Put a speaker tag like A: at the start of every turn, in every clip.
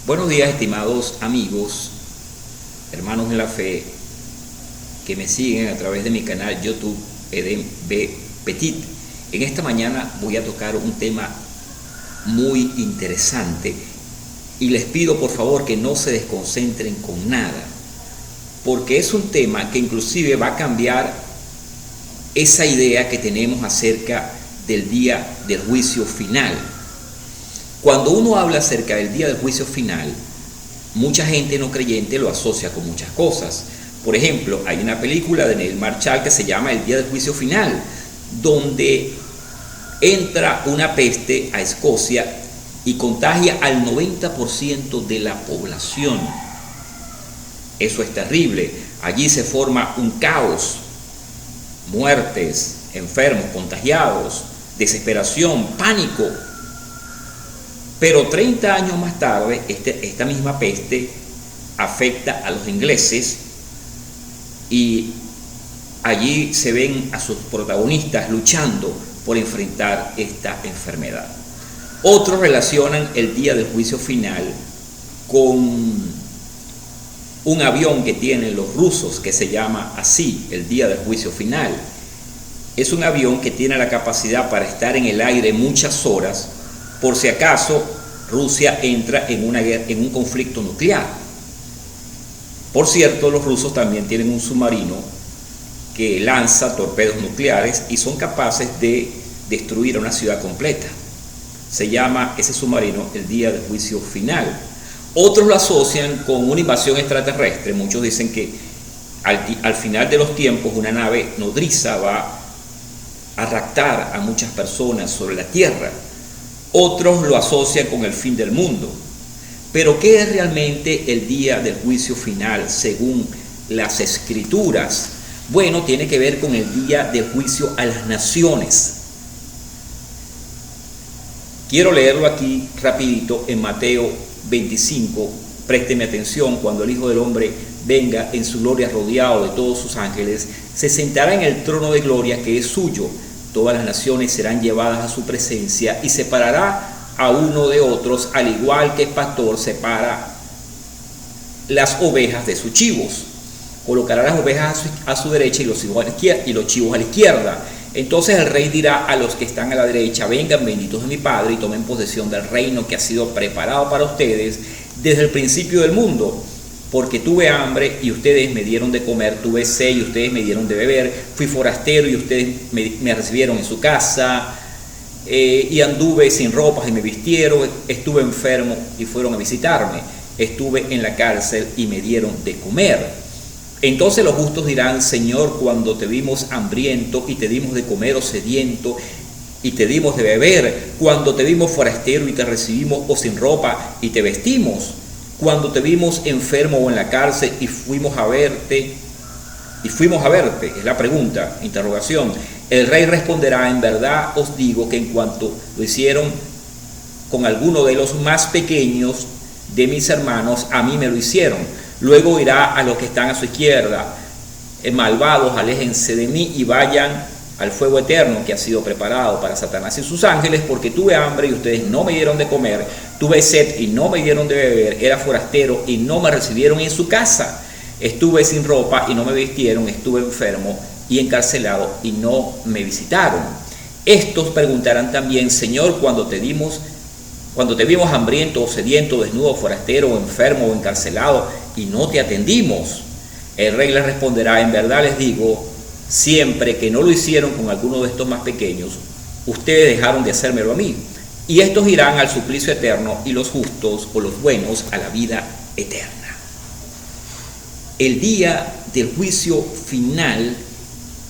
A: Buenos días, estimados amigos, hermanos en la fe, que me siguen a través de mi canal YouTube Eden B. Petit. En esta mañana voy a tocar un tema muy interesante y les pido por favor que no se desconcentren con nada, porque es un tema que inclusive va a cambiar esa idea que tenemos acerca del día del juicio final. Cuando uno habla acerca del día del juicio final, mucha gente no creyente lo asocia con muchas cosas. Por ejemplo, hay una película de Neil Marshall que se llama El día del juicio final, donde entra una peste a Escocia y contagia al 90% de la población. Eso es terrible. Allí se forma un caos, muertes, enfermos, contagiados, desesperación, pánico. Pero 30 años más tarde, esta misma peste afecta a los ingleses y allí se ven a sus protagonistas luchando por enfrentar esta enfermedad. Otros relacionan el día del juicio final con un avión que tienen los rusos que se llama así, el día del juicio final. Es un avión que tiene la capacidad para estar en el aire muchas horas por si acaso Rusia entra en un conflicto nuclear. Por cierto, los rusos también tienen un submarino que lanza torpedos nucleares y son capaces de destruir a una ciudad completa. Se llama ese submarino el día del juicio final. Otros lo asocian con una invasión extraterrestre. Muchos dicen que al final de los tiempos una nave nodriza va a raptar a muchas personas sobre la tierra. Otros lo asocian con el fin del mundo. Pero ¿qué es realmente el día del juicio final según las escrituras? Bueno, tiene que ver con el día del juicio a las naciones. Quiero leerlo aquí rapidito en Mateo 25. Présteme atención: cuando el Hijo del Hombre venga en su gloria rodeado de todos sus ángeles, se sentará en el trono de gloria que es suyo. Todas las naciones serán llevadas a su presencia y separará a uno de otros, al igual que el pastor separa las ovejas de sus chivos. Colocará las ovejas a su derecha y los chivos a la izquierda. Entonces el rey dirá a los que están a la derecha: vengan, benditos de mi Padre, y tomen posesión del reino que ha sido preparado para ustedes desde el principio del mundo. Porque tuve hambre y ustedes me dieron de comer, tuve sed y ustedes me dieron de beber, fui forastero y ustedes me recibieron en su casa, y anduve sin ropas y me vistieron, estuve enfermo y fueron a visitarme, estuve en la cárcel y me dieron de comer. Entonces los justos dirán: Señor, cuando te vimos hambriento y te dimos de comer, o sediento y te dimos de beber, cuando te vimos forastero y te recibimos, o sin ropa y te vestimos, cuando te vimos enfermo o en la cárcel y fuimos a verte, es la pregunta, interrogación. El rey responderá: en verdad os digo que en cuanto lo hicieron con alguno de los más pequeños de mis hermanos, a mí me lo hicieron. Luego irá a los que están a su izquierda: malvados, aléjense de mí y vayan al fuego eterno que ha sido preparado para Satanás y sus ángeles, porque tuve hambre y ustedes no me dieron de comer, tuve sed y no me dieron de beber, era forastero y no me recibieron en su casa, estuve sin ropa y no me vistieron, estuve enfermo y encarcelado y no me visitaron. Estos preguntarán también: Señor, cuando te vimos hambriento o sediento, desnudo, forastero o enfermo o encarcelado y no te atendimos? El rey les responderá: en verdad les digo, siempre que no lo hicieron con alguno de estos más pequeños, ustedes dejaron de hacérmelo a mí. Y estos irán al suplicio eterno y los justos o los buenos a la vida eterna. El día del juicio final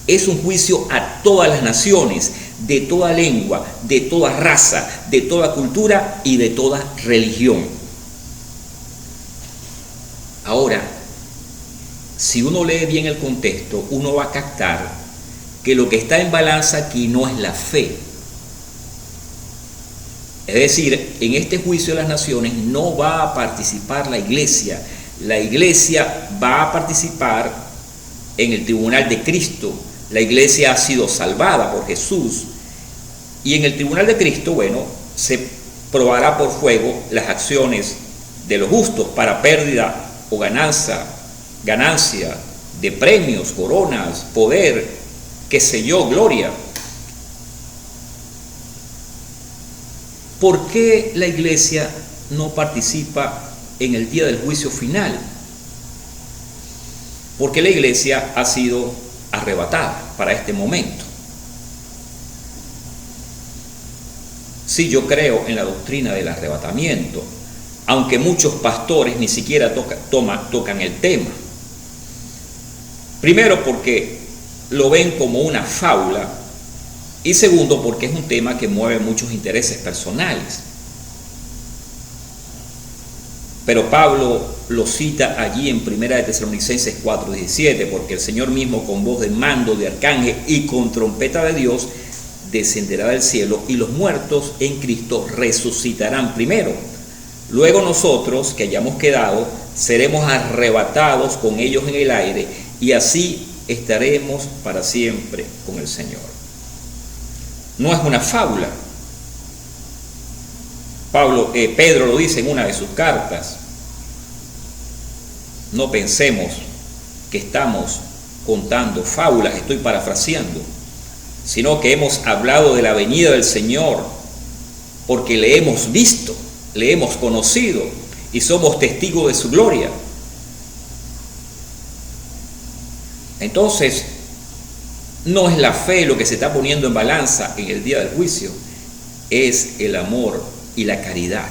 A: es un juicio a todas las naciones, de toda lengua, de toda raza, de toda cultura y de toda religión. Ahora, si uno lee bien el contexto, uno va a captar que lo que está en balanza aquí no es la fe. Es decir, en este juicio de las naciones no va a participar la iglesia. La iglesia va a participar en el tribunal de Cristo. La iglesia ha sido salvada por Jesús. Y en el tribunal de Cristo, bueno, se probará por fuego las acciones de los justos para pérdida o ganancia de premios, coronas, poder, qué sé yo, gloria. ¿Por qué la iglesia no participa en el día del juicio final? Porque la iglesia ha sido arrebatada para este momento. Sí, yo creo en la doctrina del arrebatamiento, aunque muchos pastores ni siquiera tocan el tema. Primero, porque lo ven como una fábula, y segundo, porque es un tema que mueve muchos intereses personales. Pero Pablo lo cita allí en 1 de Tesalonicenses 4:17, porque el Señor mismo con voz de mando de arcángel y con trompeta de Dios descenderá del cielo, y los muertos en Cristo resucitarán primero. Luego nosotros, que hayamos quedado, seremos arrebatados con ellos en el aire, y así estaremos para siempre con el Señor. No es una fábula. Pedro lo dice en una de sus cartas. No pensemos que estamos contando fábulas, estoy parafraseando, sino que hemos hablado de la venida del Señor porque le hemos visto, le hemos conocido y somos testigos de su gloria. Entonces, no es la fe lo que se está poniendo en balanza en el día del juicio, es el amor y la caridad.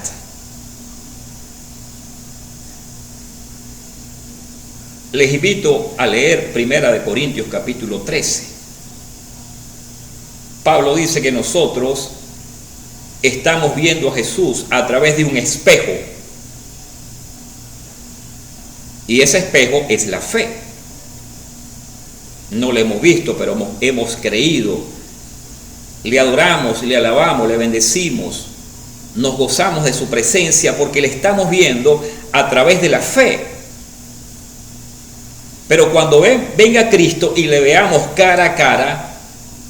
A: Les invito a leer 1 de Corintios capítulo 13. Pablo dice que nosotros estamos viendo a Jesús a través de un espejo, y ese espejo es la fe. No le hemos visto, pero hemos creído, le adoramos, le alabamos, le bendecimos, nos gozamos de su presencia porque le estamos viendo a través de la fe. Pero cuando venga Cristo y le veamos cara a cara,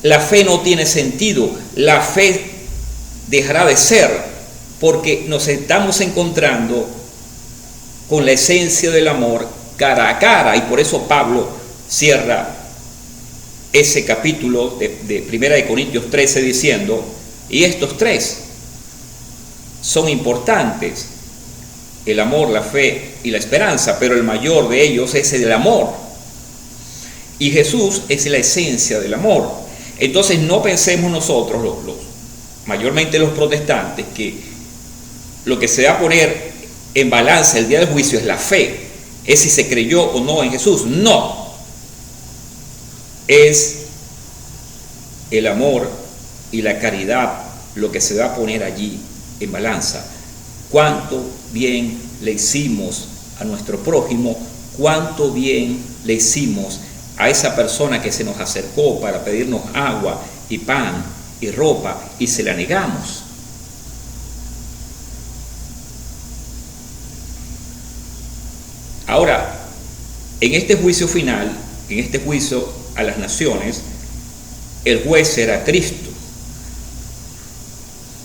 A: la fe no tiene sentido, la fe dejará de ser, porque nos estamos encontrando con la esencia del amor cara a cara. Y por eso Pablo cierra ese capítulo de 1 de Corintios 13 diciendo, y estos tres son importantes: el amor, la fe y la esperanza, pero el mayor de ellos es el amor. Y Jesús es la esencia del amor. Entonces no pensemos nosotros, mayormente los protestantes, que lo que se va a poner en balanza el día del juicio es la fe, es si se creyó o no en Jesús. No, es el amor y la caridad lo que se va a poner allí en balanza. Cuánto bien le hicimos a nuestro prójimo, cuánto bien le hicimos a esa persona que se nos acercó para pedirnos agua y pan y ropa y se la negamos. Ahora, en este juicio final, en este juicio a las naciones, el juez será Cristo.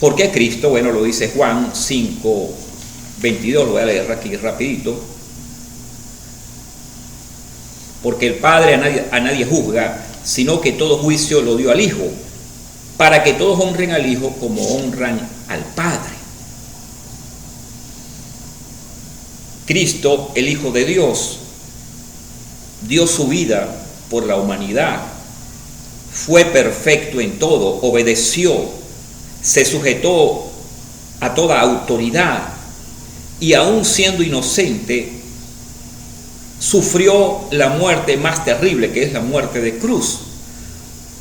A: ¿Por qué Cristo? Bueno, lo dice Juan 5:22, lo voy a leer aquí rapidito. Porque el Padre a nadie juzga, sino que todo juicio lo dio al Hijo, para que todos honren al Hijo como honran al Padre. Cristo, el Hijo de Dios, dio su vida por la humanidad, fue perfecto en todo, obedeció, se sujetó a toda autoridad y aún siendo inocente, sufrió la muerte más terrible, que es la muerte de cruz.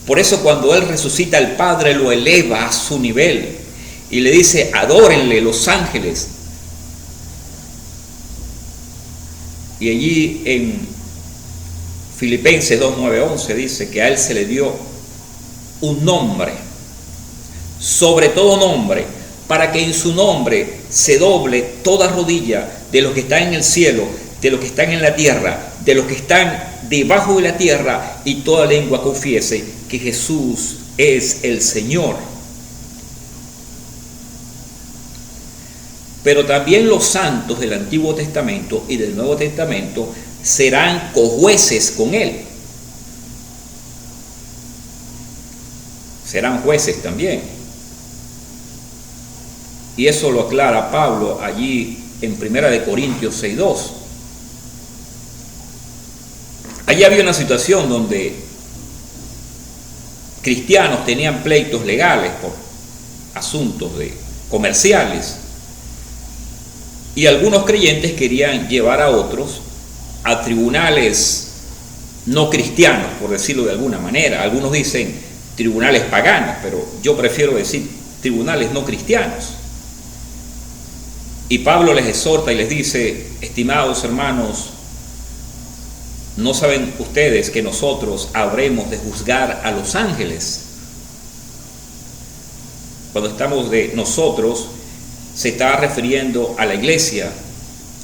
A: Por eso cuando Él resucita, el Padre lo eleva a su nivel y le dice: adórenle los ángeles. Y allí en Filipenses 2:9-11 dice que a Él se le dio un nombre, sobre todo nombre, para que en su nombre se doble toda rodilla de los que están en el cielo, de los que están en la tierra, de los que están debajo de la tierra, y toda lengua confiese que Jesús es el Señor. pero también los santos del Antiguo Testamento y del Nuevo Testamento serán cojueces con él. Serán jueces también. Y eso lo aclara Pablo allí en 1 Corintios 6:2. Allí había una situación donde cristianos tenían pleitos legales por asuntos comerciales, y algunos creyentes querían llevar a otros a tribunales no cristianos, por decirlo de alguna manera. Algunos dicen tribunales paganos, pero yo prefiero decir tribunales no cristianos. Y Pablo les exhorta y les dice: estimados hermanos, ¿no saben ustedes que nosotros habremos de juzgar a los ángeles? Cuando estamos de nosotros, se está refiriendo a la iglesia,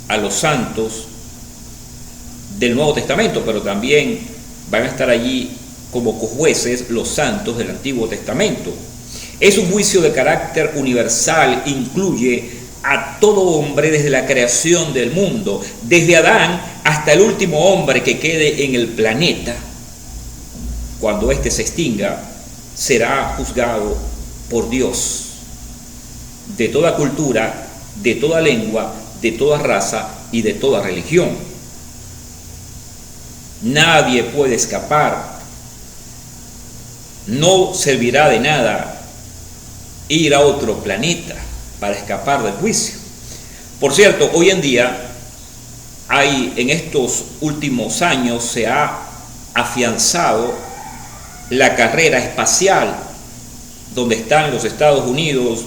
A: a los santos del Nuevo Testamento, pero también van a estar allí como cojueces los santos del Antiguo Testamento. Es un juicio de carácter universal, incluye a todo hombre desde la creación del mundo, desde Adán hasta el último hombre que quede en el planeta. Cuando éste se extinga, será juzgado por Dios, de toda cultura, de toda lengua, de toda raza y de toda religión. Nadie puede escapar. No servirá de nada ir a otro planeta para escapar del juicio. Por cierto, hoy en día en estos últimos años se ha afianzado la carrera espacial, donde están los Estados Unidos,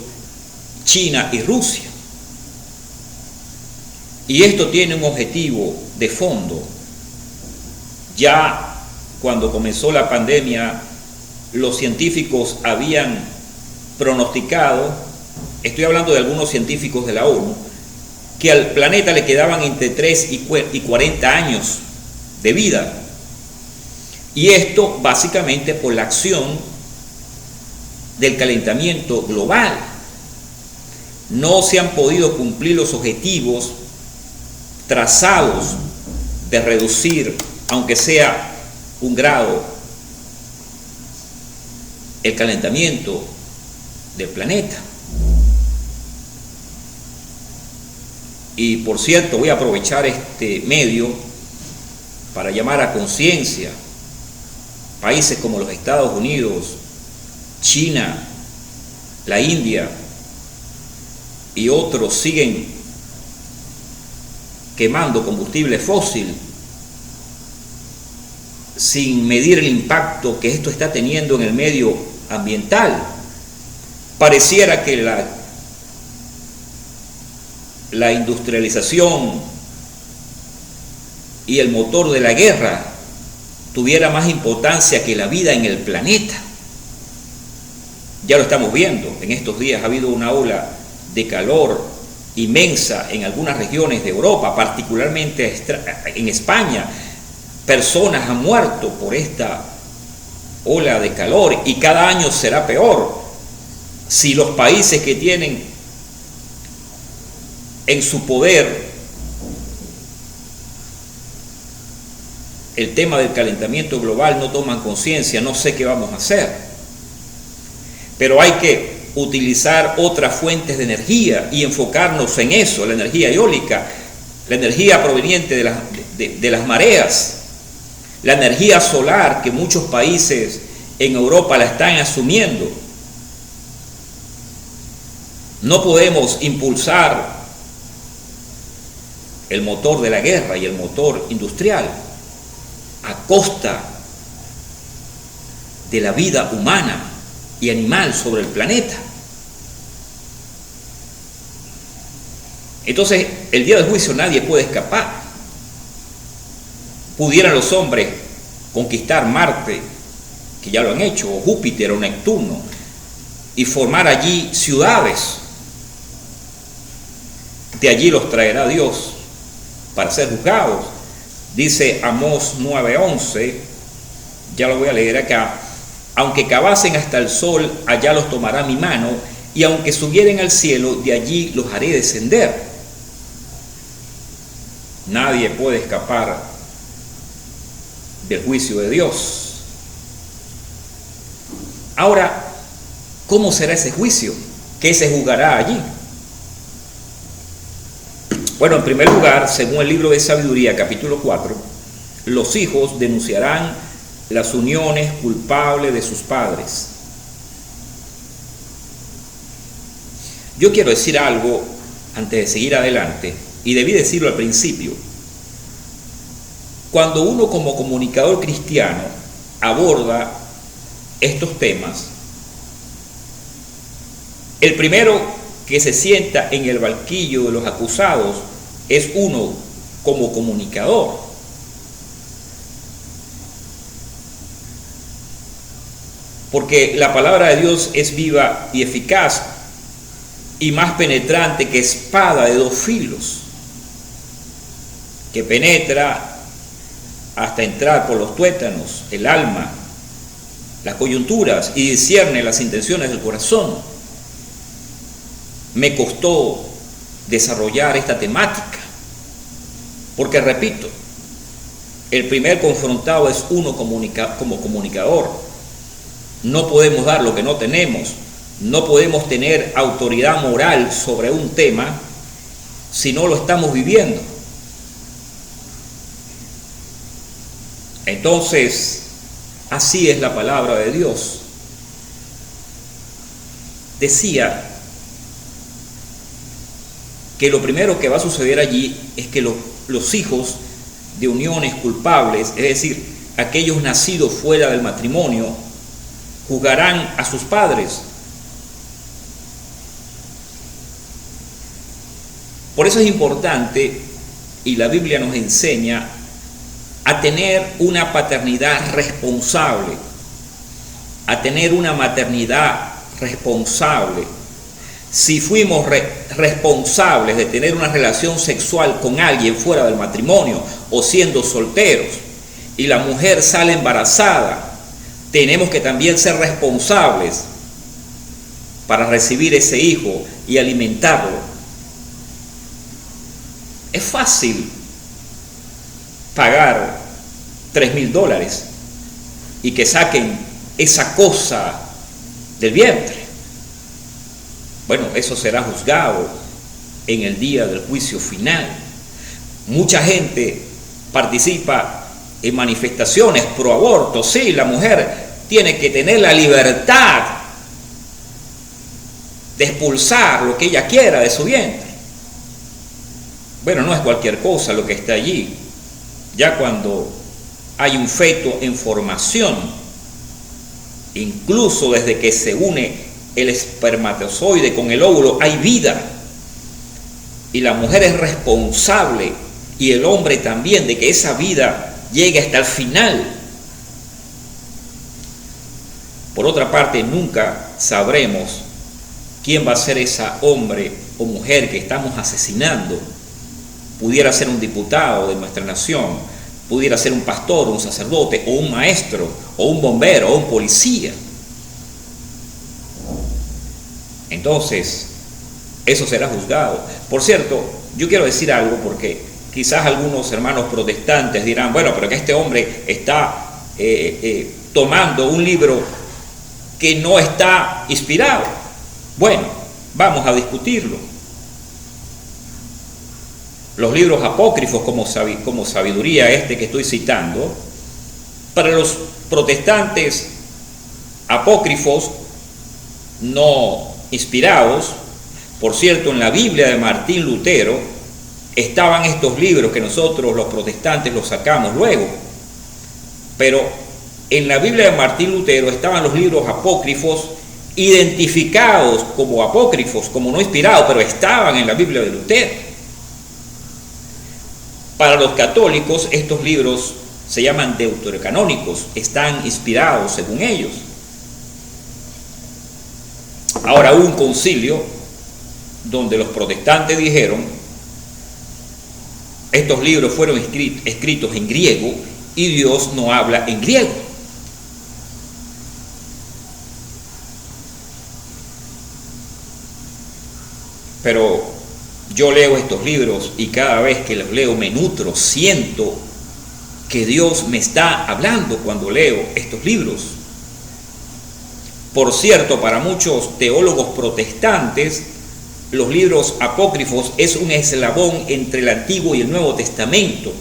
A: China y Rusia. Y esto tiene un objetivo de fondo. Ya cuando comenzó la pandemia, los científicos habían pronosticado, estoy hablando de algunos científicos de la ONU, que al planeta le quedaban entre 3 y 40 años de vida. Y esto básicamente por la acción del calentamiento global. No se han podido cumplir los objetivos trazados de reducir, aunque sea 1 grado, el calentamiento del planeta. Y por cierto, voy a aprovechar este medio para llamar a conciencia países como los Estados Unidos, China, la India y otros siguen quemando combustible fósil sin medir el impacto que esto está teniendo en el medio ambiental. Pareciera que la industrialización y el motor de la guerra tuviera más importancia que la vida en el planeta. Ya lo estamos viendo. En estos días ha habido una ola de calor inmensa en algunas regiones de Europa, particularmente en España. Personas han muerto por esta ola de calor y cada año será peor. Si los países que tienen en su poder el tema del calentamiento global no toman conciencia, no sé qué vamos a hacer. Pero hay que utilizar otras fuentes de energía y enfocarnos en eso, la energía eólica, la energía proveniente de las mareas, la energía solar que muchos países en Europa la están asumiendo. No podemos impulsar el motor de la guerra y el motor industrial a costa de la vida humana y animal sobre el planeta. Entonces, el día del juicio nadie puede escapar. Pudieran los hombres conquistar Marte, que ya lo han hecho, o Júpiter o Neptuno, y formar allí ciudades. De allí los traerá Dios para ser juzgados. Dice Amós 9:11, ya lo voy a leer acá: aunque cavasen hasta el sol, allá los tomará mi mano, y aunque subieren al cielo, de allí los haré descender. Nadie puede escapar del juicio de Dios. Ahora, ¿cómo será ese juicio? ¿Qué se juzgará allí? Bueno, en primer lugar, según el libro de Sabiduría, capítulo 4, los hijos denunciarán las uniones culpables de sus padres. Yo quiero decir algo antes de seguir adelante, y debí decirlo al principio. Cuando uno como comunicador cristiano aborda estos temas, el primero que se sienta en el banquillo de los acusados es uno como comunicador. Porque la palabra de Dios es viva y eficaz y más penetrante que espada de dos filos, que penetra hasta entrar por los tuétanos, el alma, las coyunturas, y discierne las intenciones del corazón. Me costó desarrollar esta temática, porque repito, el primer confrontado es uno como comunicador. No podemos dar lo que no tenemos, no podemos tener autoridad moral sobre un tema si no lo estamos viviendo. Entonces, así es la palabra de Dios. Decía que lo primero que va a suceder allí es que los hijos de uniones culpables, es decir, aquellos nacidos fuera del matrimonio, juzgarán a sus padres. Por eso es importante, y la Biblia nos enseña, a tener una paternidad responsable, a tener una maternidad responsable. Si fuimos responsables de tener una relación sexual con alguien fuera del matrimonio o siendo solteros, y la mujer sale embarazada, tenemos que también ser responsables para recibir ese hijo y alimentarlo. Es fácil pagar $3,000 y que saquen esa cosa del vientre. Bueno, eso será juzgado en el día del juicio final. Mucha gente participa en manifestaciones pro aborto. Sí, la mujer tiene que tener la libertad de expulsar lo que ella quiera de su vientre. Bueno, no es cualquier cosa lo que está allí. Ya cuando hay un feto en formación, incluso desde que se une el espermatozoide con el óvulo, hay vida. Y la mujer es responsable, y el hombre también, de que esa vida llegue hasta el final. Por otra parte, nunca sabremos quién va a ser esa hombre o mujer que estamos asesinando. Pudiera ser un diputado de nuestra nación, pudiera ser un pastor, un sacerdote, o un maestro, o un bombero, o un policía. Entonces, eso será juzgado. Por cierto, yo quiero decir algo, porque quizás algunos hermanos protestantes dirán, bueno, pero que este hombre está tomando un libro que no está inspirado. Bueno, vamos a discutirlo. Los libros apócrifos como Sabiduría, este que estoy citando, para los protestantes apócrifos no inspirados, por cierto, en la Biblia de Martín Lutero estaban estos libros que nosotros los protestantes los sacamos luego, pero en la Biblia de Martín Lutero estaban los libros apócrifos identificados como apócrifos, como no inspirados, pero estaban en la Biblia de Lutero. Para los católicos estos libros se llaman deuterocanónicos, están inspirados según ellos. Ahora hubo un concilio donde los protestantes dijeron, estos libros fueron escritos en griego y Dios no habla en griego. pero yo leo estos libros y cada vez que los leo me nutro, siento que Dios me está hablando cuando leo estos libros. Por cierto, para muchos teólogos protestantes, los libros apócrifos es un eslabón entre el Antiguo y el Nuevo Testamento.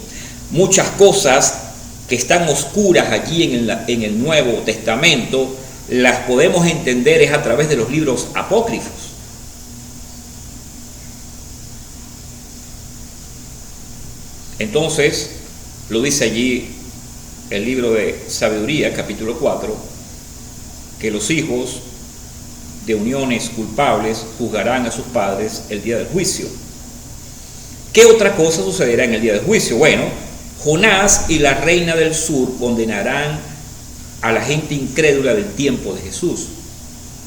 A: Muchas cosas que están oscuras allí en el Nuevo Testamento las podemos entender es a través de los libros apócrifos. Entonces, lo dice allí el libro de Sabiduría, capítulo 4, que los hijos de uniones culpables juzgarán a sus padres el día del juicio. ¿Qué otra cosa sucederá en el día del juicio? Bueno, Jonás y la reina del sur condenarán a la gente incrédula del tiempo de Jesús.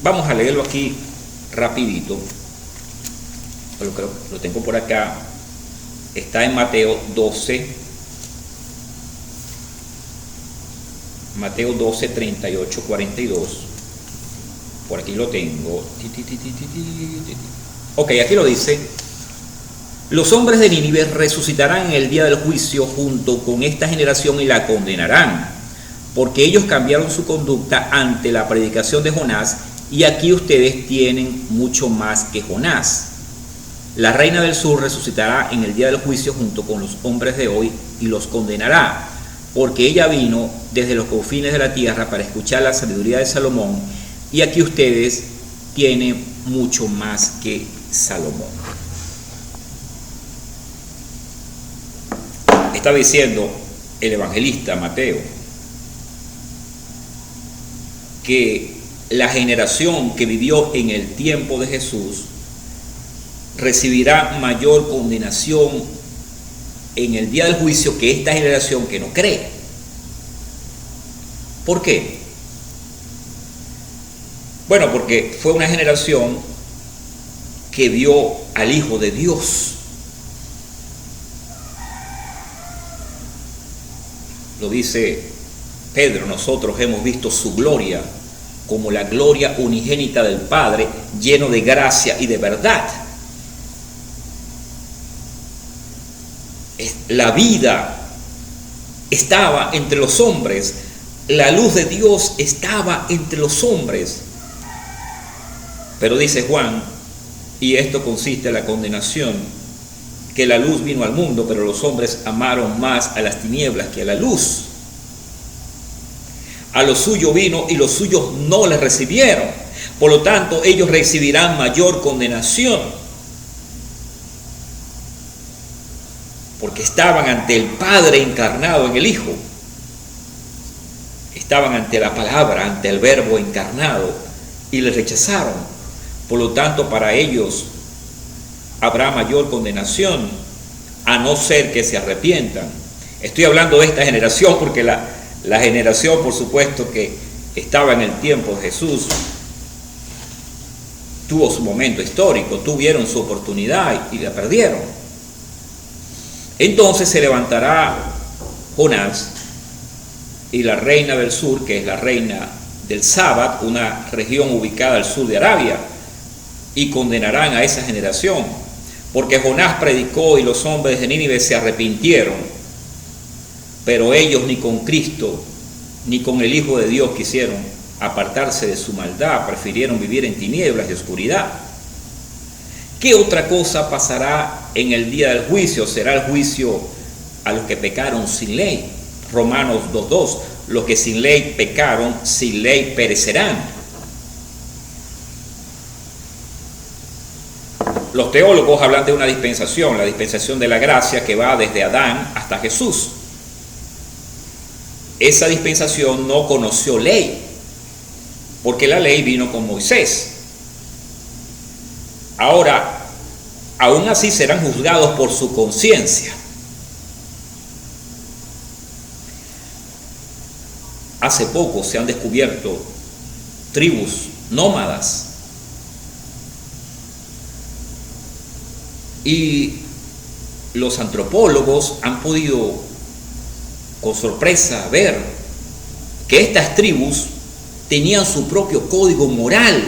A: Vamos a leerlo aquí rapidito. Lo tengo por acá. Está en Mateo 12. Mateo 12, 38, 42. Por aquí lo tengo. Ok, aquí lo dice. Los hombres de Nínive resucitarán en el día del juicio junto con esta generación y la condenarán, porque ellos cambiaron su conducta ante la predicación de Jonás, y aquí ustedes tienen mucho más que Jonás. La reina del sur resucitará en el día del juicio junto con los hombres de hoy y los condenará, porque ella vino desde los confines de la tierra para escuchar la sabiduría de Salomón, y aquí ustedes tienen mucho más que Salomón. Está diciendo el evangelista Mateo que la generación que vivió en el tiempo de Jesús recibirá mayor condenación en el día del juicio que esta generación que no cree. ¿Por qué? Bueno, porque fue una generación que vio al Hijo de Dios. Lo dice Pedro, nosotros hemos visto su gloria como la gloria unigénita del Padre, lleno de gracia y de verdad. La vida estaba entre los hombres, la luz de Dios estaba entre los hombres. Pero dice Juan, y esto consiste en la condenación, que la luz vino al mundo, pero los hombres amaron más a las tinieblas que a la luz. A lo suyo vino y los suyos no le recibieron. Por lo tanto, ellos recibirán mayor condenación, porque estaban ante el Padre encarnado en el Hijo. Estaban ante la palabra, ante el Verbo encarnado, y le rechazaron. Por lo tanto, para ellos habrá mayor condenación, a no ser que se arrepientan. Estoy hablando de esta generación porque la generación, por supuesto, que estaba en el tiempo de Jesús, tuvo su momento histórico, tuvieron su oportunidad y la perdieron. Entonces se levantará Jonás y la reina del sur, que es la reina del Sábat, una región ubicada al sur de Arabia, y condenarán a esa generación, porque Jonás predicó y los hombres de Nínive se arrepintieron, pero ellos ni con Cristo ni con el Hijo de Dios quisieron apartarse de su maldad, prefirieron vivir en tinieblas y oscuridad. ¿Qué otra cosa pasará en el día del juicio? Será el juicio a los que pecaron sin ley. Romanos 2:2, los que sin ley pecaron, sin ley perecerán. Los teólogos hablan de una dispensación, la dispensación de la gracia que va desde Adán hasta Jesús. Esa dispensación no conoció ley, porque la ley vino con Moisés. Ahora, aún así serán juzgados por su conciencia. Hace poco se han descubierto tribus nómadas y los antropólogos han podido con sorpresa ver que estas tribus tenían su propio código moral.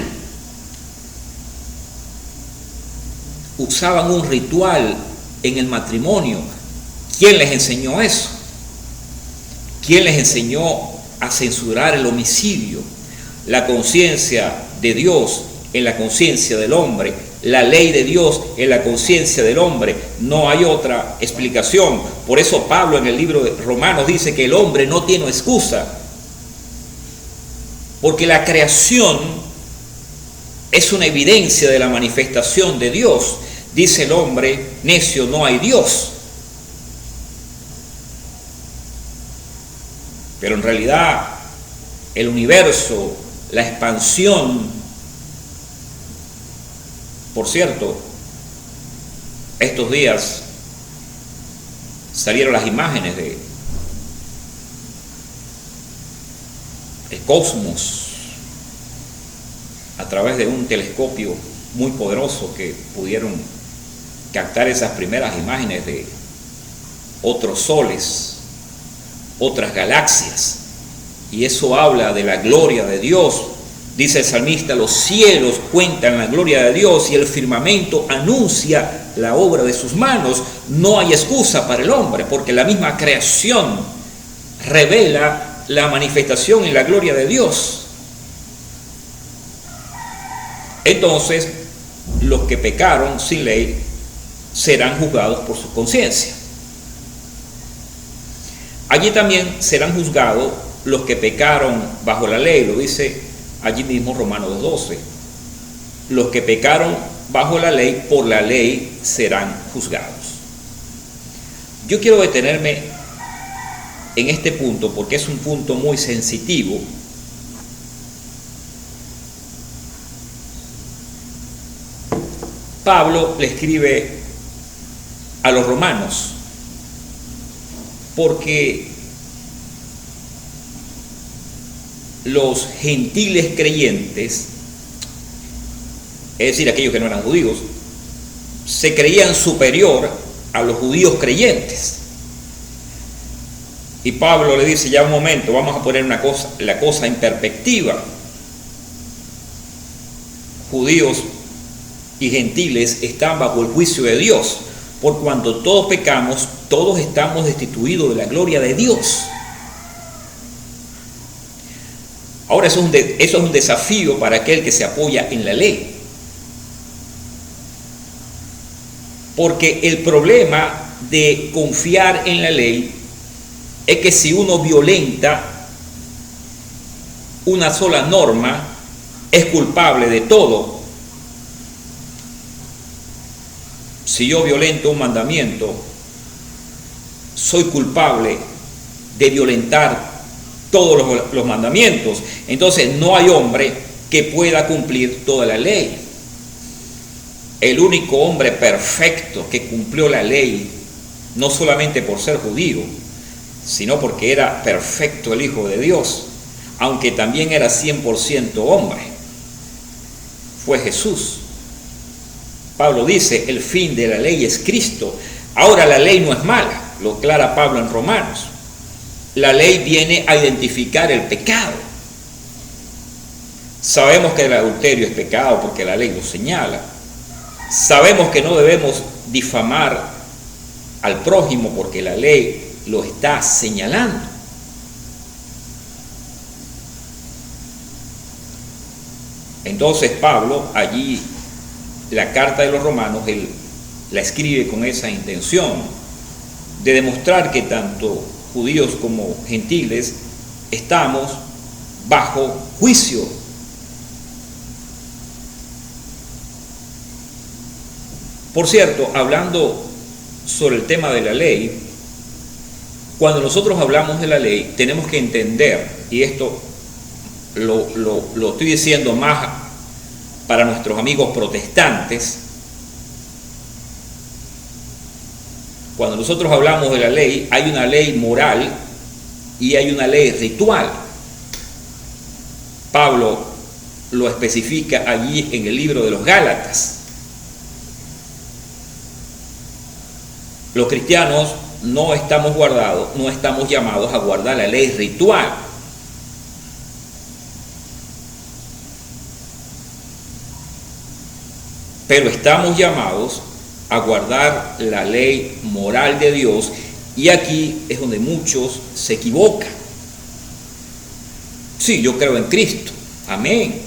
A: usaban un ritual en el matrimonio. ¿Quién les enseñó eso? ¿Quién les enseñó a censurar el homicidio? La conciencia de Dios en la conciencia del hombre, la ley de Dios en la conciencia del hombre. No hay otra explicación. Por eso Pablo en el libro de Romanos dice que el hombre no tiene excusa, porque la creación es una evidencia de la manifestación de Dios. Dice el hombre necio, no hay Dios. Pero en realidad el universo, la expansión, por cierto, estos días salieron las imágenes del cosmos a través de un telescopio muy poderoso que pudieron captar esas primeras imágenes de otros soles, otras galaxias, y eso habla de la gloria de Dios. Dice el salmista, los cielos cuentan la gloria de Dios y el firmamento anuncia la obra de sus manos. No hay excusa para el hombre, porque la misma creación revela la manifestación y la gloria de Dios. Entonces, los que pecaron sin ley serán juzgados por su conciencia. Allí también serán juzgados los que pecaron bajo la ley, lo dice allí mismo Romanos 2:12. Los que pecaron bajo la ley, por la ley serán juzgados. Yo quiero detenerme en este punto porque es un punto muy sensitivo. Pablo le escribe a los romanos porque los gentiles creyentes, es decir, aquellos que no eran judíos, se creían superior a los judíos creyentes. Y Pablo le dice, ya un momento, vamos a poner la cosa en perspectiva. Judíos y gentiles están bajo el juicio de Dios. Por cuanto todos pecamos, todos estamos destituidos de la gloria de Dios. Ahora eso es un desafío para aquel que se apoya en la ley. Porque el problema de confiar en la ley es que si uno violenta una sola norma, es culpable de todo. Si yo violento un mandamiento, soy culpable de violentar todos los mandamientos. Entonces no hay hombre que pueda cumplir toda la ley. El único hombre perfecto que cumplió la ley, no solamente por ser judío, sino porque era perfecto el Hijo de Dios, aunque también era 100% hombre, fue Jesús. Pablo dice, el fin de la ley es Cristo. Ahora la ley no es mala, lo aclara Pablo en Romanos. La ley viene a identificar el pecado. Sabemos que el adulterio es pecado porque la ley lo señala. Sabemos que no debemos difamar al prójimo porque la ley lo está señalando. Entonces Pablo allí, la carta de los romanos, él la escribe con esa intención de demostrar que tanto judíos como gentiles estamos bajo juicio. Por cierto, hablando sobre el tema de la ley, cuando nosotros hablamos de la ley tenemos que entender, y esto lo estoy diciendo más para nuestros amigos protestantes, cuando nosotros hablamos de la ley, hay una ley moral y hay una ley ritual. Pablo lo especifica allí en el libro de los Gálatas. Los cristianos no estamos llamados a guardar la ley ritual. Pero estamos llamados a guardar la ley moral de Dios, y aquí es donde muchos se equivocan. Sí, yo creo en Cristo, amén.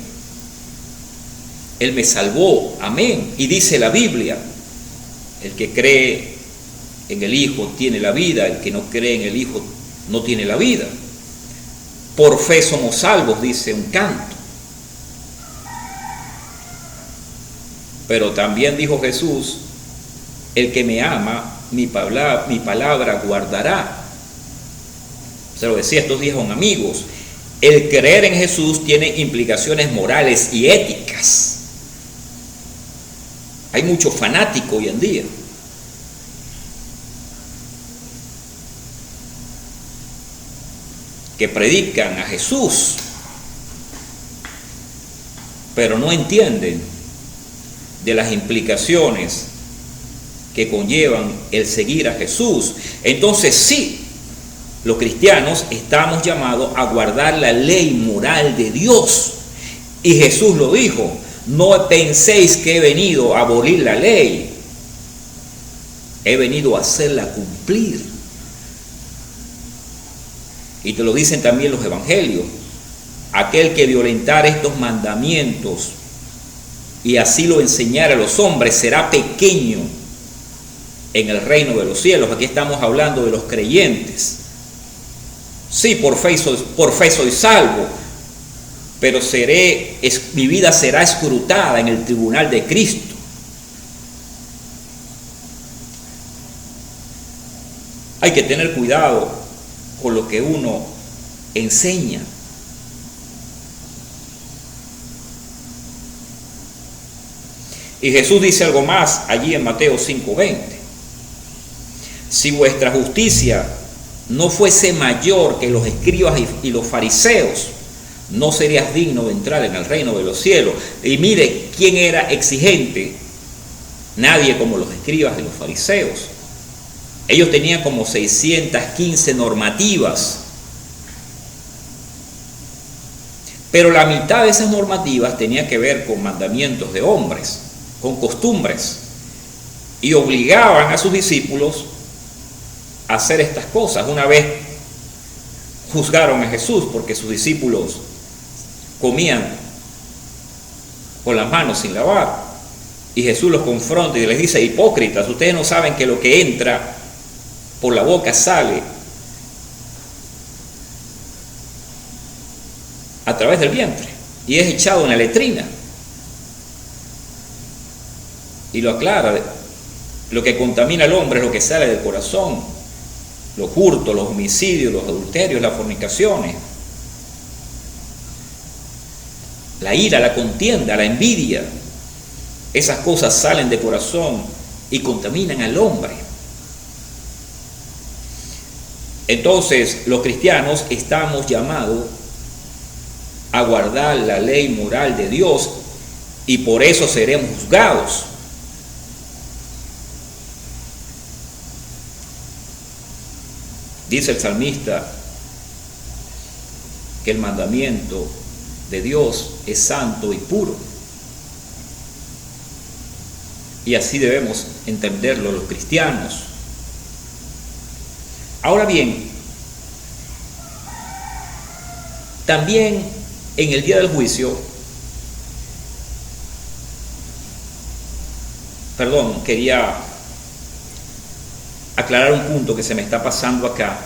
A: Él me salvó, amén. Y dice la Biblia, el que cree en el Hijo tiene la vida, el que no cree en el Hijo no tiene la vida. Por fe somos salvos, dice un canto. Pero también dijo Jesús, el que me ama, mi palabra guardará. Se lo decía estos días a un amigos. El creer en Jesús tiene implicaciones morales y éticas. Hay mucho fanático hoy en día. Que predican a Jesús, pero no entienden de las implicaciones que conllevan el seguir a Jesús. Entonces sí, los cristianos estamos llamados a guardar la ley moral de Dios. Y Jesús lo dijo, no penséis que he venido a abolir la ley, he venido a hacerla cumplir. Y te lo dicen también los evangelios, aquel que violentare estos mandamientos y así lo enseñara a los hombres será pequeño en el reino de los cielos. Aquí estamos hablando de los creyentes. Sí, por fe soy salvo, pero mi vida será escrutada en el tribunal de Cristo. Hay que tener cuidado con lo que uno enseña. Y Jesús dice algo más allí en Mateo 5:20. Si vuestra justicia no fuese mayor que los escribas y los fariseos, no serías digno de entrar en el reino de los cielos. Y mire, ¿quién era exigente? Nadie como los escribas y los fariseos. Ellos tenían como 615 normativas. Pero la mitad de esas normativas tenía que ver con mandamientos de hombres, con costumbres. Y obligaban a sus discípulos a hacer estas cosas. Una vez juzgaron a Jesús porque sus discípulos comían con las manos sin lavar. Y Jesús los confronta y les dice, hipócritas, ustedes no saben que lo que entra por la boca sale a través del vientre y es echado en la letrina. Y lo aclara, lo que contamina al hombre es lo que sale del corazón, los hurtos, los homicidios, los adulterios, las fornicaciones, la ira, la contienda, la envidia. Esas cosas salen del corazón y contaminan al hombre. Entonces, los cristianos estamos llamados a guardar la ley moral de Dios y por eso seremos juzgados. Dice el salmista que el mandamiento de Dios es santo y puro. Y así debemos entenderlo los cristianos. Ahora bien, también en el día del juicio, quería aclarar un punto que se me está pasando acá.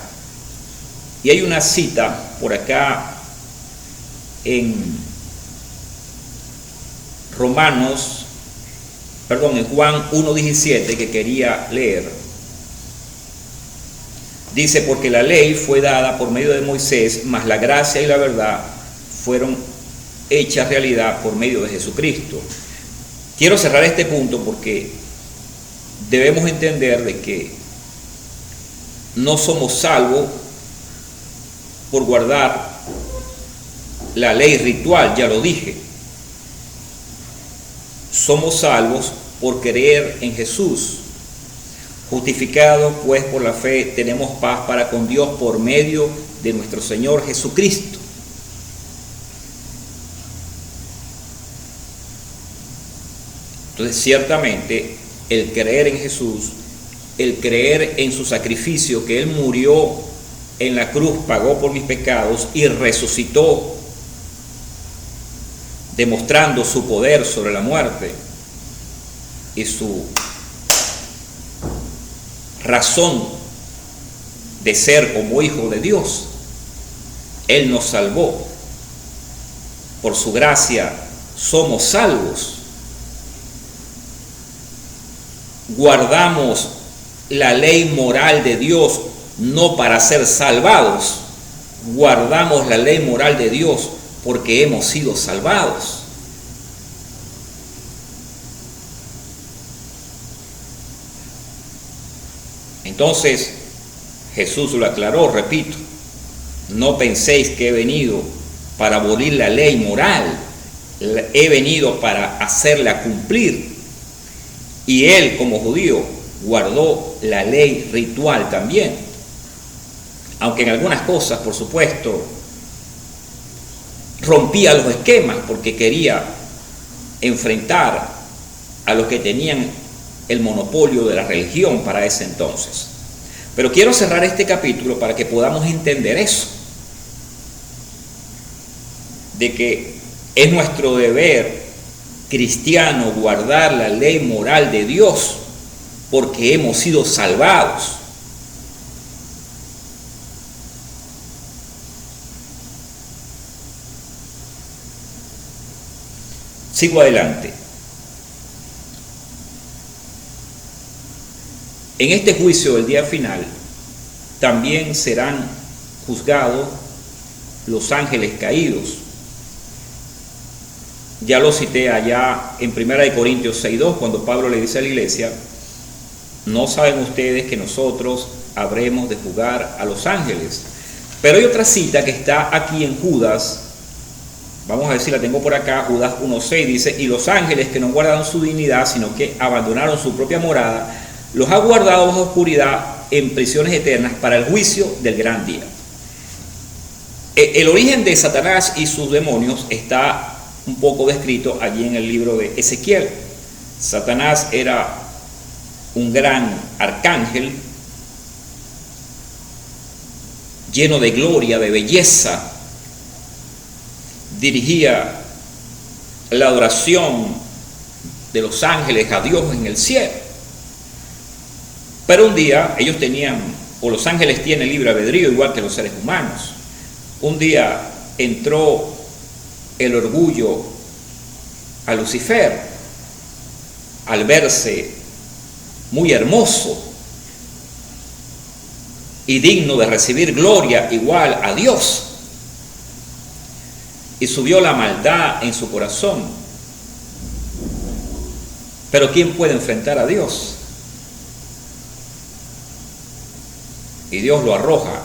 A: Y hay una cita por acá en en Juan 1:17 que quería leer. Dice, porque la ley fue dada por medio de Moisés, mas la gracia y la verdad fueron hechas realidad por medio de Jesucristo. Quiero cerrar este punto porque debemos entender de que no somos salvos por guardar la ley ritual, ya lo dije. Somos salvos por creer en Jesús. Justificados pues por la fe tenemos paz para con Dios por medio de nuestro Señor Jesucristo. Entonces ciertamente el creer en Jesús, el creer en su sacrificio, que Él murió en la cruz, pagó por mis pecados y resucitó, demostrando su poder sobre la muerte y su razón de ser como hijo de Dios. Él nos salvó. Por su gracia somos salvos. Guardamos la ley moral de Dios no para ser salvados. Guardamos la ley moral de Dios porque hemos sido salvados. Entonces, Jesús lo aclaró, repito, no penséis que he venido para abolir la ley moral, he venido para hacerla cumplir. Y Él, como judío, guardó la ley ritual también, aunque en algunas cosas, por supuesto, rompía los esquemas porque quería enfrentar a los que tenían el monopolio de la religión para ese entonces. Pero quiero cerrar este capítulo para que podamos entender eso, de que es nuestro deber cristiano guardar la ley moral de Dios porque hemos sido salvados. Sigo adelante. En este juicio del día final también serán juzgados los ángeles caídos. Ya lo cité allá en 1 Corintios 6:2, cuando Pablo le dice a la iglesia: no saben ustedes que nosotros habremos de juzgar a los ángeles. Pero hay otra cita que está aquí en Judas, vamos a ver si la tengo por acá, Judas 1:6 dice: y los ángeles que no guardaron su dignidad, sino que abandonaron su propia morada, los ha guardado bajo oscuridad en prisiones eternas para el juicio del gran día. El origen de Satanás y sus demonios está un poco descrito allí en el libro de Ezequiel. Satanás era un gran arcángel lleno de gloria, de belleza, dirigía la adoración de los ángeles a Dios en el cielo. Pero un día ellos tenían, o los ángeles tienen libre albedrío igual que los seres humanos. Un día entró el orgullo a Lucifer al verse muy hermoso y digno de recibir gloria igual a Dios, y subió la maldad en su corazón. Pero ¿quién puede enfrentar a Dios? Y Dios lo arroja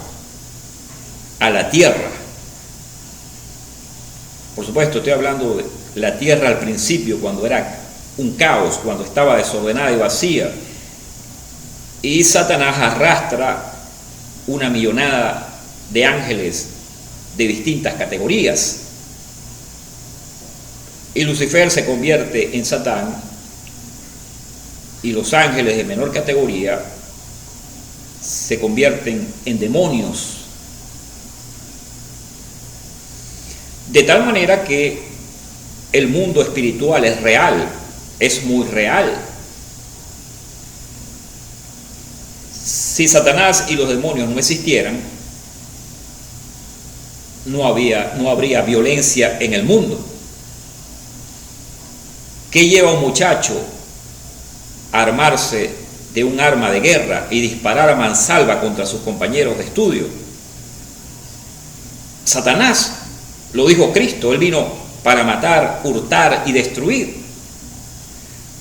A: a la tierra. Por supuesto, estoy hablando de la tierra al principio, cuando era un caos, cuando estaba desordenada y vacía. Y Satanás arrastra una millonada de ángeles de distintas categorías. Y Lucifer se convierte en Satán, y los ángeles de menor categoría se convierten en demonios. De tal manera que el mundo espiritual es real, es muy real. Si Satanás y los demonios no existieran, no habría violencia en el mundo. ¿Qué lleva a un muchacho a armarse de un arma de guerra y disparar a mansalva contra sus compañeros de estudio? Satanás. Lo dijo Cristo, Él vino para matar, hurtar y destruir.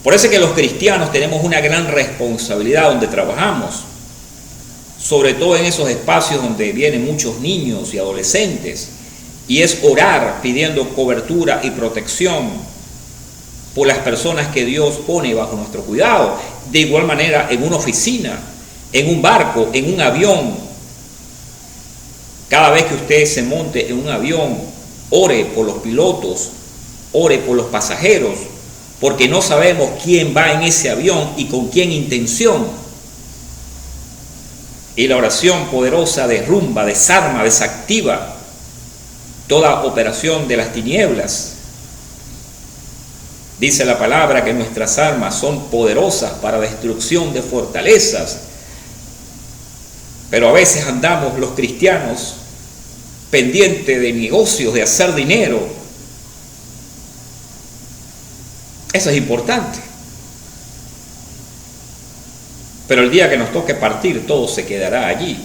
A: Por eso es que los cristianos tenemos una gran responsabilidad donde trabajamos, sobre todo en esos espacios donde vienen muchos niños y adolescentes, y es orar pidiendo cobertura y protección por las personas que Dios pone bajo nuestro cuidado. De igual manera, en una oficina, en un barco, en un avión, cada vez que usted se monte en un avión, ore por los pilotos, ore por los pasajeros, porque no sabemos quién va en ese avión y con qué intención. Y la oración poderosa derrumba, desarma, desactiva toda operación de las tinieblas. Dice la palabra que nuestras armas son poderosas para destrucción de fortalezas, pero a veces andamos los cristianos pendientes de negocios, de hacer dinero. Eso es importante. Pero el día que nos toque partir, todo se quedará allí.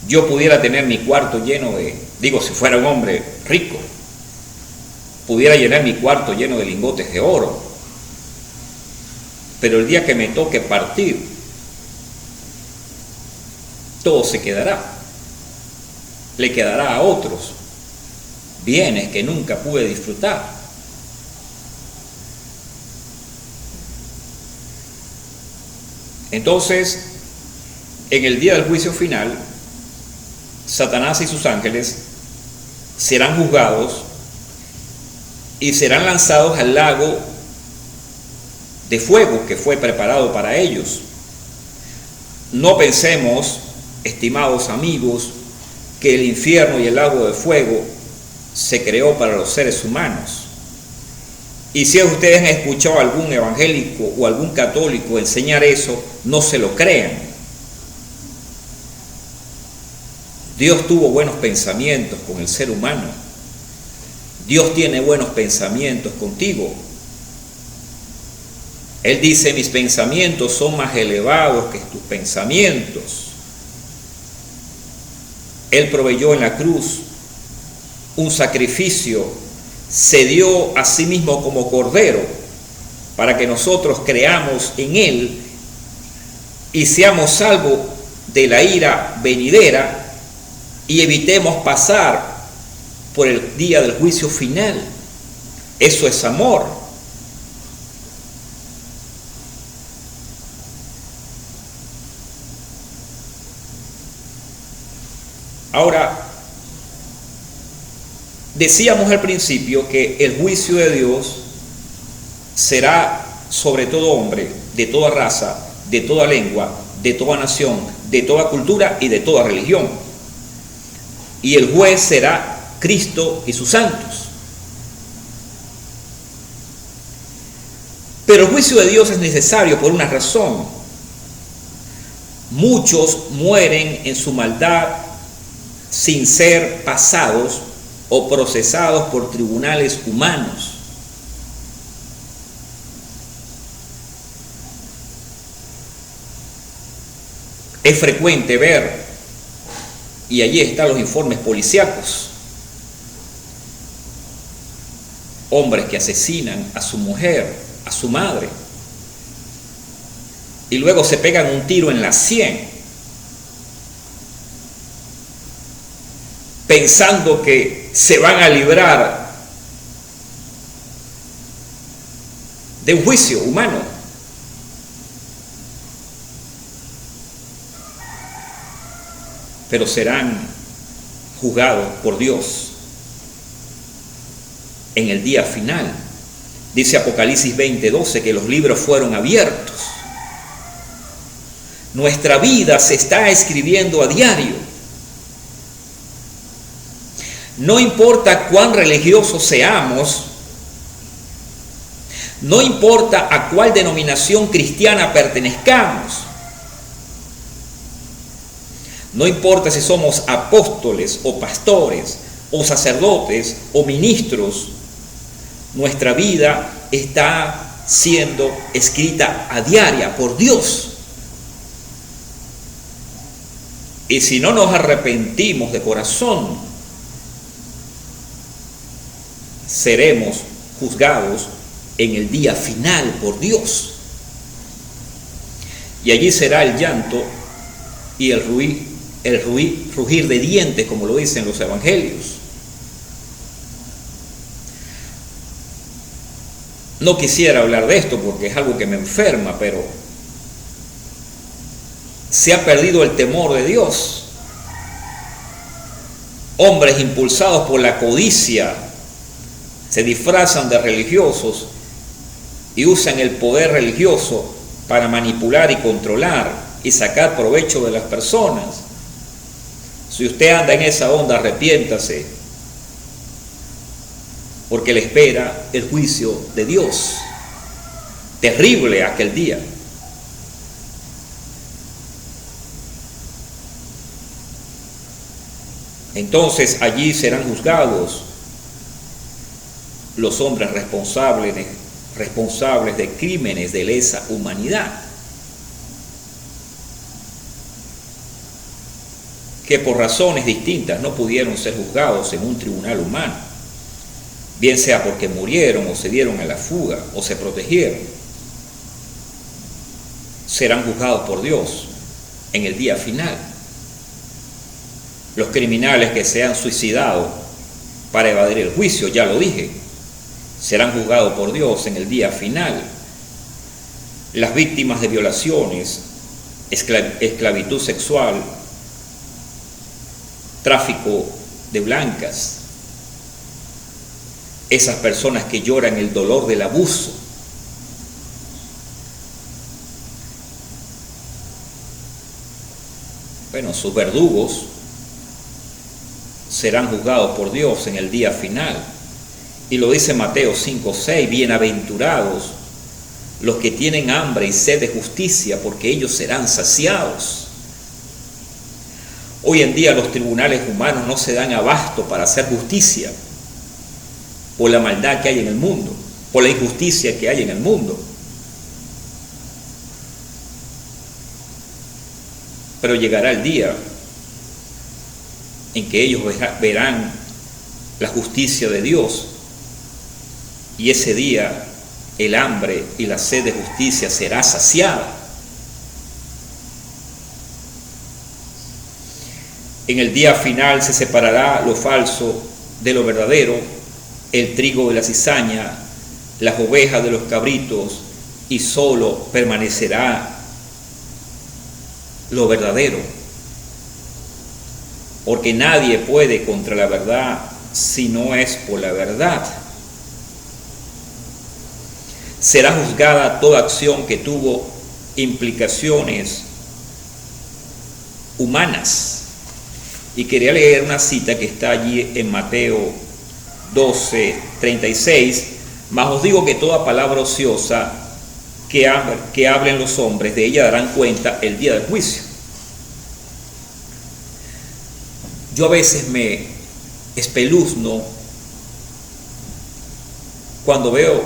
A: Yo pudiera tener mi cuarto lleno de, si fuera un hombre rico, pudiera llenar mi cuarto lleno de lingotes de oro. Pero el día que me toque partir, todo se quedará. Le quedará a otros bienes que nunca pude disfrutar. Entonces, en el día del juicio final, Satanás y sus ángeles serán juzgados y serán lanzados al lago de fuego que fue preparado para ellos. No pensemos, estimados amigos, que el infierno y el lago de fuego se creó para los seres humanos. Y si ustedes han escuchado a algún evangélico o algún católico enseñar eso, no se lo crean. Dios tuvo buenos pensamientos con el ser humano. Dios tiene buenos pensamientos contigo. Él dice: mis pensamientos son más elevados que tus pensamientos. Él proveyó en la cruz un sacrificio, se dio a sí mismo como cordero para que nosotros creamos en Él y seamos salvos de la ira venidera y evitemos pasar por el día del juicio final. Eso es amor. Ahora, decíamos al principio que el juicio de Dios será sobre todo hombre, de toda raza, de toda lengua, de toda nación, de toda cultura y de toda religión. Y el juez será Cristo y sus santos. Pero el juicio de Dios es necesario por una razón. Muchos mueren en su maldad sin ser pasados o procesados por tribunales humanos. Es frecuente ver, y allí están los informes policíacos, hombres que asesinan a su mujer, a su madre, y luego se pegan un tiro en la sien, pensando que se van a librar de un juicio humano. Pero serán juzgados por Dios en el día final. Dice Apocalipsis 20:12 que los libros fueron abiertos. Nuestra vida se está escribiendo a diario. No importa cuán religiosos seamos, no importa a cuál denominación cristiana pertenezcamos, no importa si somos apóstoles o pastores o sacerdotes o ministros, nuestra vida está siendo escrita a diaria por Dios. Y si no nos arrepentimos de corazón, seremos juzgados en el día final por Dios. Y allí será el llanto y el rugir de dientes, como lo dicen los evangelios. No quisiera hablar de esto porque es algo que me enferma, pero se ha perdido el temor de Dios. Hombres impulsados por la codicia se disfrazan de religiosos y usan el poder religioso para manipular y controlar y sacar provecho de las personas. Si usted anda en esa onda, arrepiéntase, porque le espera el juicio de Dios. Terrible aquel día. Entonces allí serán juzgados los hombres responsables de crímenes de lesa humanidad, que por razones distintas no pudieron ser juzgados en un tribunal humano, bien sea porque murieron o se dieron a la fuga o se protegieron. Serán juzgados por Dios en el día final. Los criminales que se han suicidado para evadir el juicio, ya lo dije, serán juzgados por Dios en el día final. Las víctimas de violaciones, esclavitud sexual, tráfico de blancas, esas personas que lloran el dolor del abuso, bueno, sus verdugos serán juzgados por Dios en el día final. Y lo dice Mateo 5:6, bienaventurados los que tienen hambre y sed de justicia, porque ellos serán saciados. Hoy en día los tribunales humanos no se dan abasto para hacer justicia por la maldad que hay en el mundo, por la injusticia que hay en el mundo. Pero llegará el día en que ellos verán la justicia de Dios, y ese día el hambre y la sed de justicia será saciada. En el día final se separará lo falso de lo verdadero, el trigo de la cizaña, las ovejas de los cabritos, y solo permanecerá lo verdadero. Porque nadie puede contra la verdad si no es por la verdad. Será juzgada toda acción que tuvo implicaciones humanas. Y quería leer una cita que está allí en Mateo 12:36. Mas os digo que toda palabra ociosa que hablen los hombres, de ella darán cuenta el día del juicio. Yo a veces me espeluzno cuando veo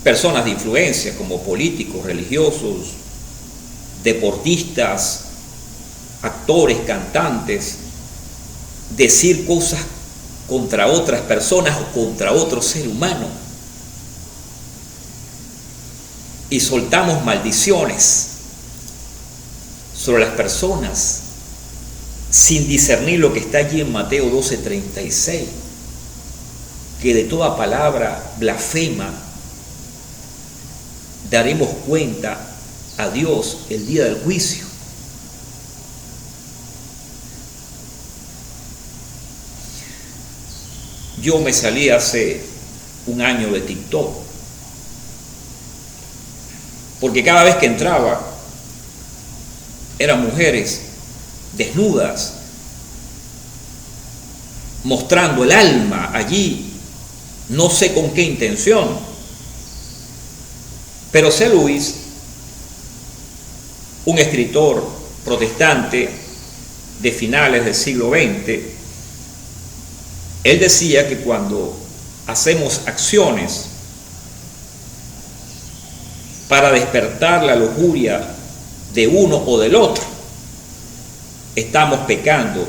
A: personas de influencia como políticos, religiosos, deportistas, actores, cantantes, decir cosas contra otras personas o contra otro ser humano, y soltamos maldiciones sobre las personas sin discernir lo que está allí en Mateo 12:36, que de toda palabra blasfema daremos cuenta a Dios el día del juicio. Yo me salí hace un año de TikTok, porque cada vez que entraba eran mujeres desnudas, mostrando el alma allí, no sé con qué intención. Pero C. Lewis, un escritor protestante de finales del siglo XX, él decía que cuando hacemos acciones para despertar la lujuria de uno o del otro, estamos pecando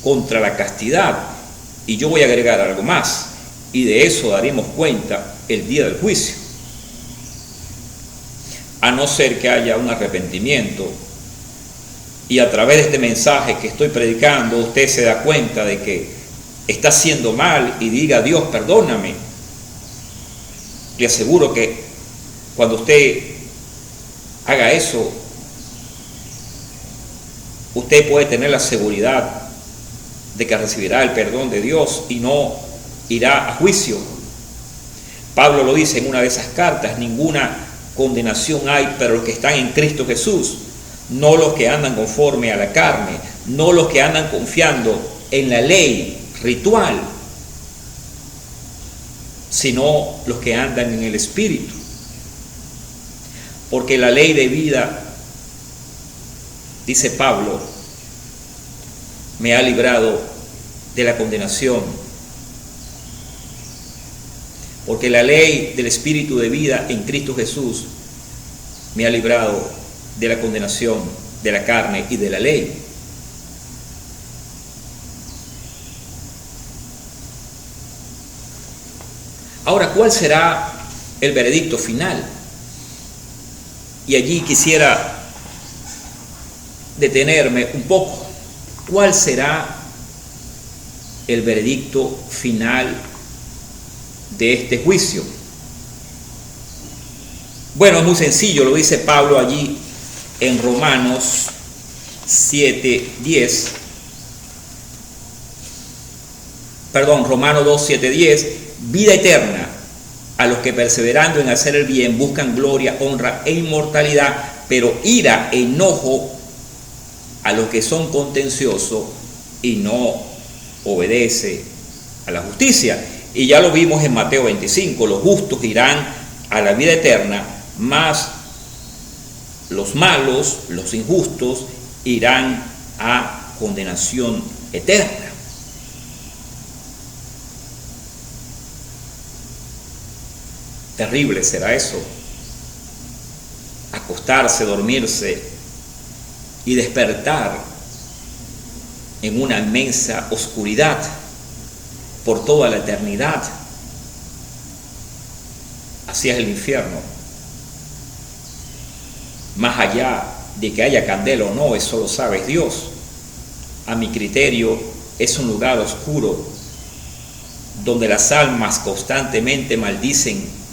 A: contra la castidad. Y yo voy a agregar algo más, y de eso daremos cuenta el día del juicio, a no ser que haya un arrepentimiento, y a través de este mensaje que estoy predicando usted se da cuenta de que está haciendo mal y diga: Dios, perdóname. Le aseguro que cuando usted haga eso, usted puede tener la seguridad de que recibirá el perdón de Dios y no irá a juicio. Pablo lo dice en una de esas cartas: ninguna condenación hay para los que están en Cristo Jesús, no los que andan conforme a la carne, no los que andan confiando en la ley ritual, sino los que andan en el Espíritu. Porque la ley de vida, dice Pablo, me ha librado de la condenación. Porque la ley del Espíritu de vida en Cristo Jesús me ha librado de la condenación de la carne y de la ley. Ahora, ¿cuál será el veredicto final? Y allí quisiera detenerme un poco. ¿Cuál será el veredicto final de este juicio? Bueno, es muy sencillo, lo dice Pablo allí en Romanos 7:10. Romanos 2:7-10. Vida eterna a los que perseverando en hacer el bien buscan gloria, honra e inmortalidad, pero ira, enojo a los que son contenciosos y no obedece a la justicia. Y ya lo vimos en Mateo 25: los justos irán a la vida eterna, mas los malos, los injustos, irán a condenación eterna. Terrible será eso, acostarse, dormirse y despertar en una inmensa oscuridad por toda la eternidad. Así es el infierno. Más allá de que haya candela o no, eso lo sabe Dios. A mi criterio, es un lugar oscuro donde las almas constantemente maldicen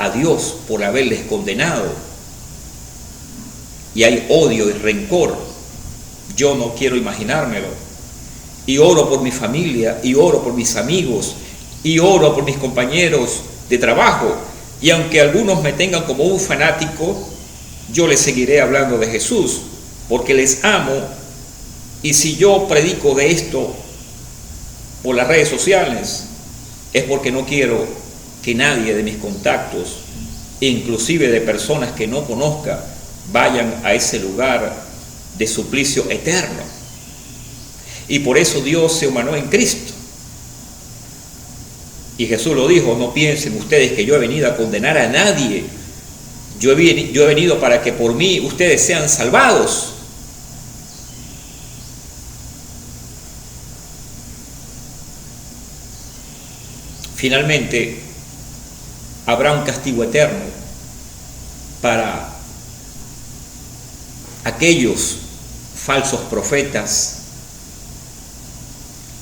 A: a Dios por haberles condenado, y hay odio y rencor. Yo no quiero imaginármelo. Y oro por mi familia, y oro por mis amigos, y oro por mis compañeros de trabajo, y aunque algunos me tengan como un fanático, yo les seguiré hablando de Jesús, porque les amo. Y si yo predico de esto por las redes sociales, es porque no quiero que nadie de mis contactos, inclusive de personas que no conozca, vayan a ese lugar de suplicio eterno. Y por eso Dios se humanó en Cristo. Y Jesús lo dijo: no piensen ustedes que yo he venido a condenar a nadie. Yo he venido para que por mí ustedes sean salvados. Finalmente, habrá un castigo eterno para aquellos falsos profetas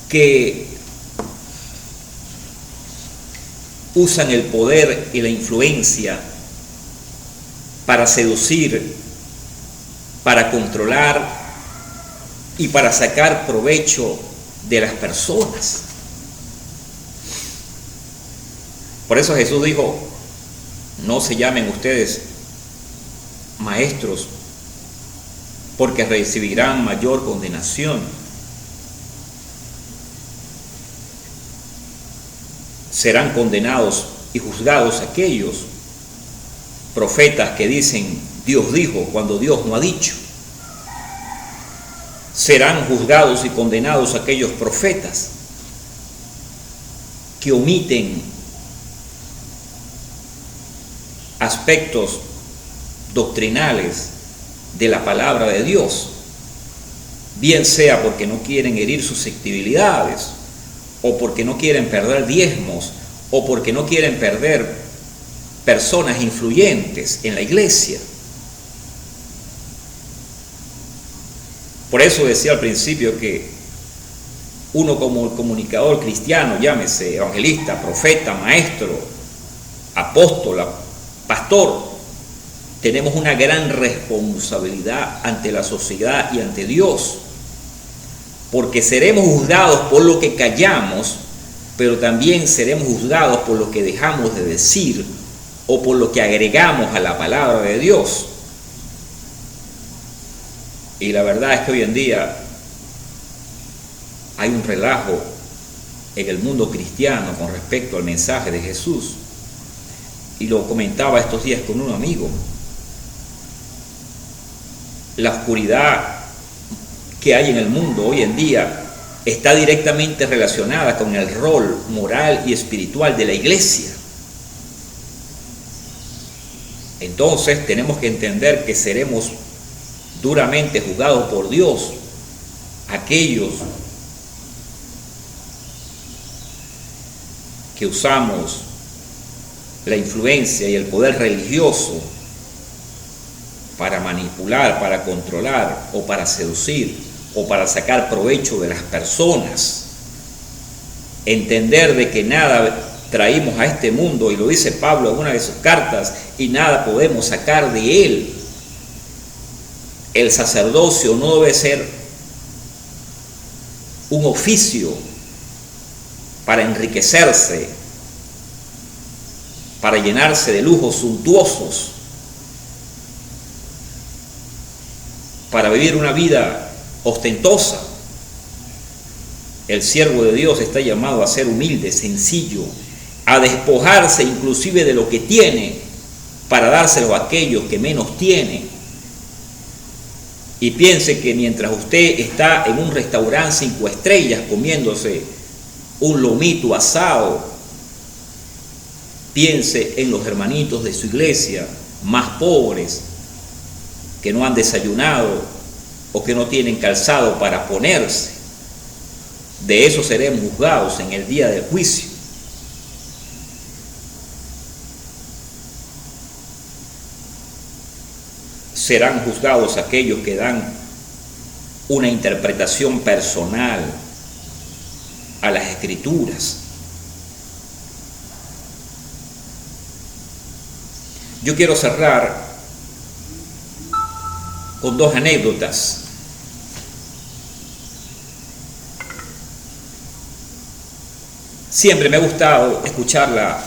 A: que usan el poder y la influencia para seducir, para controlar y para sacar provecho de las personas. Por eso Jesús dijo: no se llamen ustedes maestros, porque recibirán mayor condenación. Serán condenados y juzgados aquellos profetas que dicen Dios dijo cuando Dios no ha dicho. Serán juzgados y condenados aquellos profetas que omiten aspectos doctrinales de la palabra de Dios, bien sea porque no quieren herir susceptibilidades, o porque no quieren perder diezmos, o porque no quieren perder personas influyentes en la iglesia. Por eso decía al principio que uno como comunicador cristiano, llámese evangelista, profeta, maestro, apóstol, pastor, tenemos una gran responsabilidad ante la sociedad y ante Dios, porque seremos juzgados por lo que callamos pero también seremos juzgados por lo que dejamos de decir o por lo que agregamos a la palabra de Dios. Y la verdad es que hoy en día hay un relajo en el mundo cristiano con respecto al mensaje de Jesús. Y lo comentaba estos días con un amigo. La oscuridad que hay en el mundo hoy en día está directamente relacionada con el rol moral y espiritual de la iglesia. Entonces tenemos que entender que seremos duramente juzgados por Dios aquellos que usamos la influencia y el poder religioso para manipular, para controlar o para seducir o para sacar provecho de las personas. Entender de que nada traímos a este mundo, y lo dice Pablo en una de sus cartas, y nada podemos sacar de él. El sacerdocio no debe ser un oficio para enriquecerse, para llenarse de lujos suntuosos, para vivir una vida ostentosa. El siervo de Dios está llamado a ser humilde, sencillo, a despojarse inclusive de lo que tiene para dárselo a aquellos que menos tienen. Y piense que mientras usted está en un restaurante 5 estrellas comiéndose un lomito asado, piense en los hermanitos de su iglesia más pobres que no han desayunado o que no tienen calzado para ponerse. De eso seremos juzgados en el día del juicio. Serán juzgados aquellos que dan una interpretación personal a las Escrituras. Yo quiero cerrar con 2 anécdotas. Siempre me ha gustado escuchar la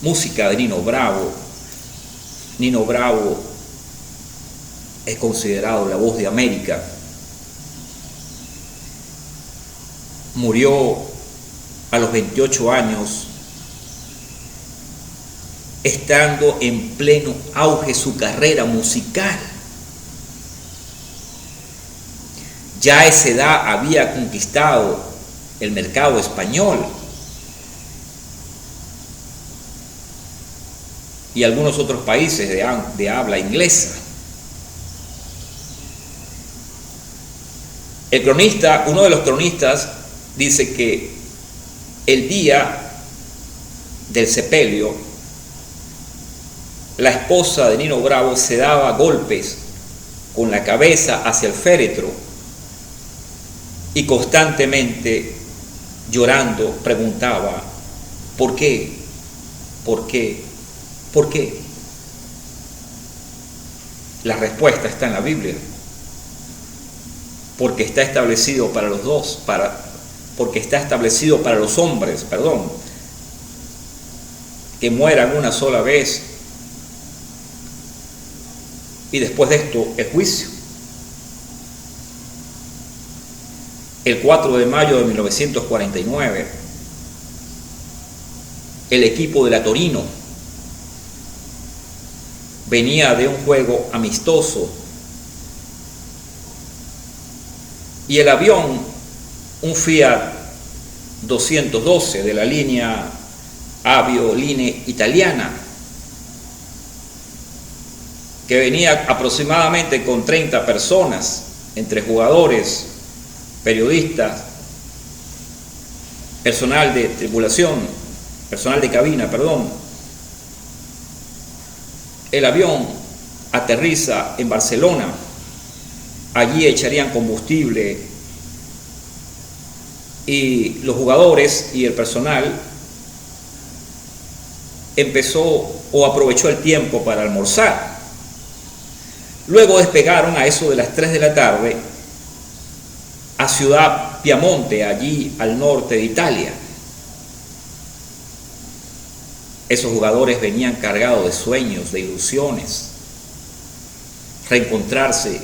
A: música de Nino Bravo. Nino Bravo es considerado la voz de América. Murió a los 28 años, estando en pleno auge su carrera musical. Ya a esa edad había conquistado el mercado español y algunos otros países de habla inglesa. El cronista, uno de los cronistas, dice que el día del sepelio, la esposa de Nino Bravo se daba golpes con la cabeza hacia el féretro y constantemente llorando preguntaba: ¿por qué? ¿Por qué? ¿Por qué? La respuesta está en la Biblia. Porque está establecido para los dos, porque está establecido para los hombres, que mueran una sola vez y después de esto el juicio. El 4 de mayo de 1949, el equipo de la Torino venía de un juego amistoso y el avión, un Fiat 212 de la línea Avioline italiana, que venía aproximadamente con 30 personas, entre jugadores, periodistas, personal de tripulación, personal de cabina, El avión aterriza en Barcelona. Allí echarían combustible y los jugadores y el personal empezó o aprovechó el tiempo para almorzar. Luego despegaron a eso de las 3 de la tarde a Ciudad Piamonte, allí al norte de Italia. Esos jugadores venían cargados de sueños, de ilusiones, reencontrarse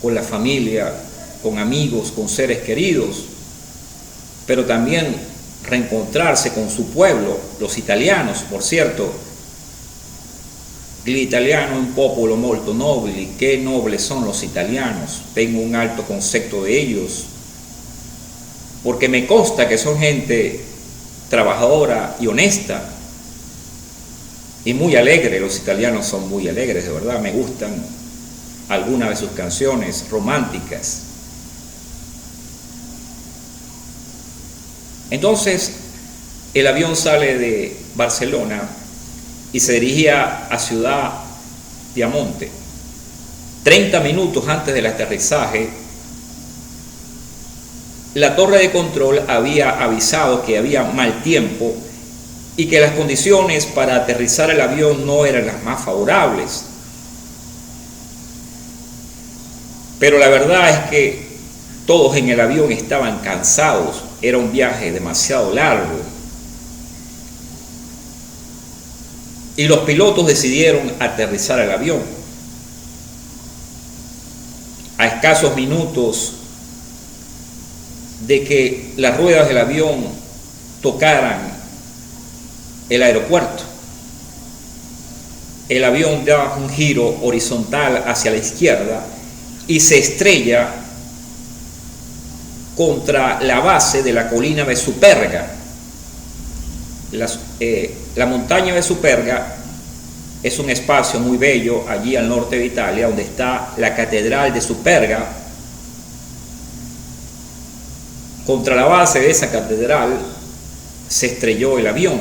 A: con la familia, con amigos, con seres queridos, pero también reencontrarse con su pueblo, los italianos, por cierto. L'italiano è un popolo molto nobile, qué nobles son los italianos, tengo un alto concepto de ellos, porque me consta que son gente trabajadora y honesta y muy alegre. Los italianos son muy alegres, de verdad, me gustan algunas de sus canciones románticas. Entonces el avión sale de Barcelona y se dirigía a Ciudad Piamonte. 30 minutos antes del aterrizaje, la torre de control había avisado que había mal tiempo y que las condiciones para aterrizar el avión no eran las más favorables. Pero la verdad es que todos en el avión estaban cansados, era un viaje demasiado largo. Y los pilotos decidieron aterrizar el avión. A escasos minutos de que las ruedas del avión tocaran el aeropuerto, el avión da un giro horizontal hacia la izquierda y se estrella contra la base de la colina de Superga. La montaña de Superga es un espacio muy bello allí al norte de Italia, donde está la catedral de Superga. Contra la base de esa catedral se estrelló el avión.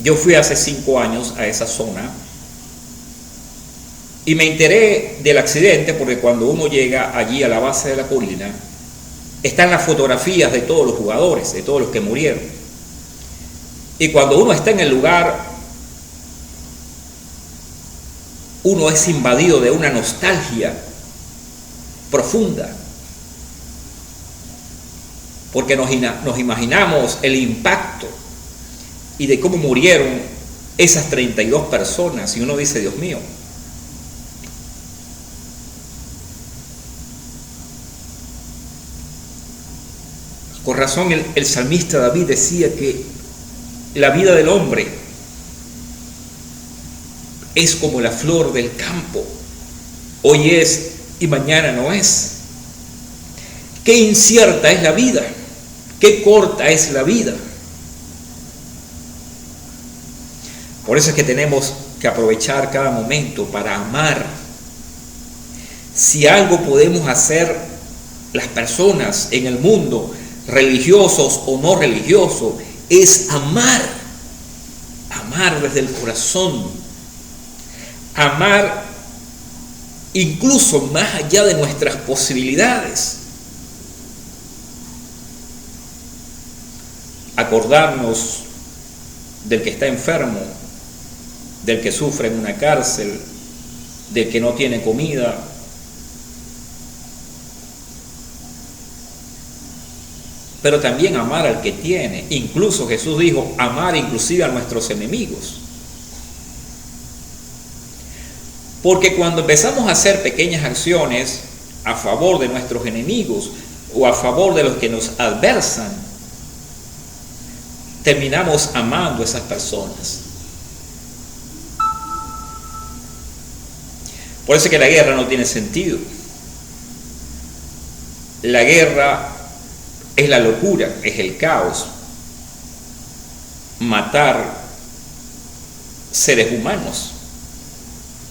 A: Yo fui hace 5 años a esa zona y me enteré del accidente porque cuando uno llega allí a la base de la colina están las fotografías de todos los jugadores, de todos los que murieron. Y cuando uno está en el lugar, uno es invadido de una nostalgia profunda, porque nos imaginamos el impacto y de cómo murieron esas 32 personas, y uno dice, Dios mío. Con razón el salmista David decía que la vida del hombre es como la flor del campo, hoy es y mañana no es. Qué incierta es la vida, qué corta es la vida. Por eso es que tenemos que aprovechar cada momento para amar. Si algo podemos hacer las personas en el mundo, religiosos o no religiosos, es amar desde el corazón, amar incluso más allá de nuestras posibilidades, acordarnos del que está enfermo, del que sufre en una cárcel, del que no tiene comida, pero también amar al que tiene. Incluso Jesús dijo, amar inclusive a nuestros enemigos. Porque cuando empezamos a hacer pequeñas acciones a favor de nuestros enemigos o a favor de los que nos adversan, terminamos amando a esas personas. Por eso es que la guerra no tiene sentido. La guerra es la locura, es el caos. Matar seres humanos.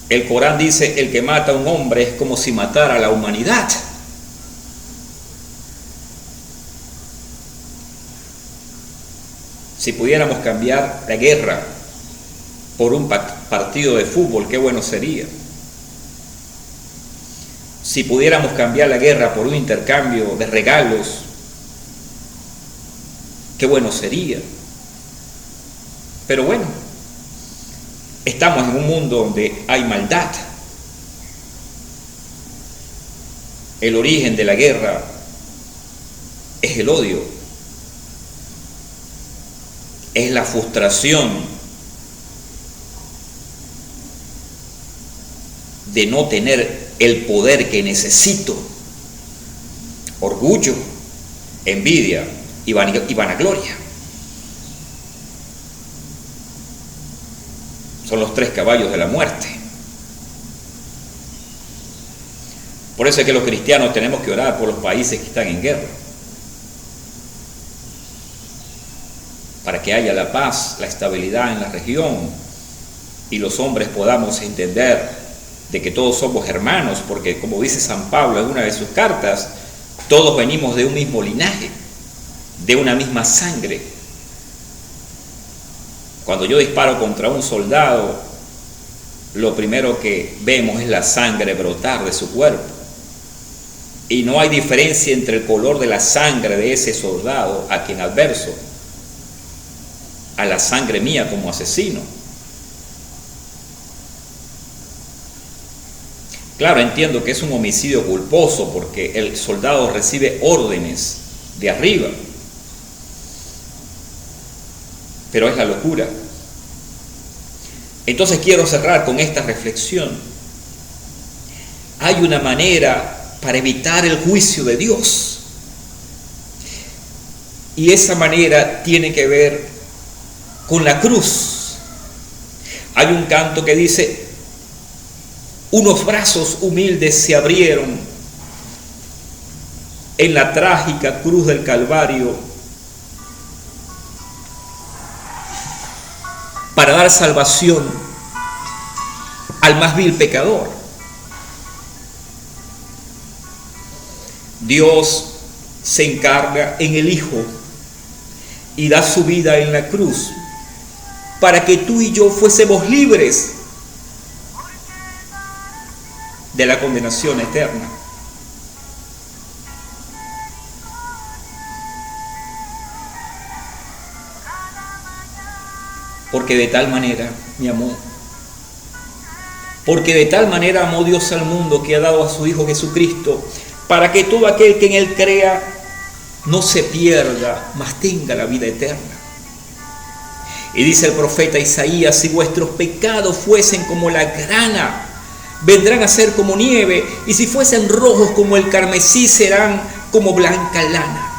A: El Corán dice, el que mata a un hombre es como si matara a la humanidad. Si pudiéramos cambiar la guerra por un partido de fútbol, qué bueno sería. Si pudiéramos cambiar la guerra por un intercambio de regalos, qué bueno sería. Pero bueno, estamos en un mundo donde hay maldad. El origen de la guerra es el odio. es la frustración de no tener el poder que necesito. Orgullo, envidia y vanagloria. Son los 3 caballos de la muerte. Por eso es que los cristianos tenemos que orar por los países que están en guerra, para que haya la paz, la estabilidad en la región y los hombres podamos entender de que todos somos hermanos, porque como dice San Pablo en una de sus cartas, todos venimos de un mismo linaje, de una misma sangre. Cuando yo disparo contra un soldado, lo primero que vemos es la sangre brotar de su cuerpo. Y no hay diferencia entre el color de la sangre de ese soldado a quien adverso, a la sangre mía como asesino. Claro, entiendo que es un homicidio culposo porque el soldado recibe órdenes de arriba, pero es la locura. Entonces quiero cerrar con esta reflexión. Hay una manera para evitar el juicio de Dios, y esa manera tiene que ver con la cruz. Hay un canto que dice: unos brazos humildes se abrieron en la trágica cruz del Calvario para dar salvación al más vil pecador. Dios se encarga en el Hijo y da su vida en la cruz para que tú y yo fuésemos libres de la condenación eterna. Porque de tal manera me amó. Porque de tal manera amó Dios al mundo que ha dado a su Hijo Jesucristo, para que todo aquel que en Él crea no se pierda, mas tenga la vida eterna. Y dice el profeta Isaías: si vuestros pecados fuesen como la grana, vendrán a ser como nieve, y si fuesen rojos como el carmesí, serán como blanca lana.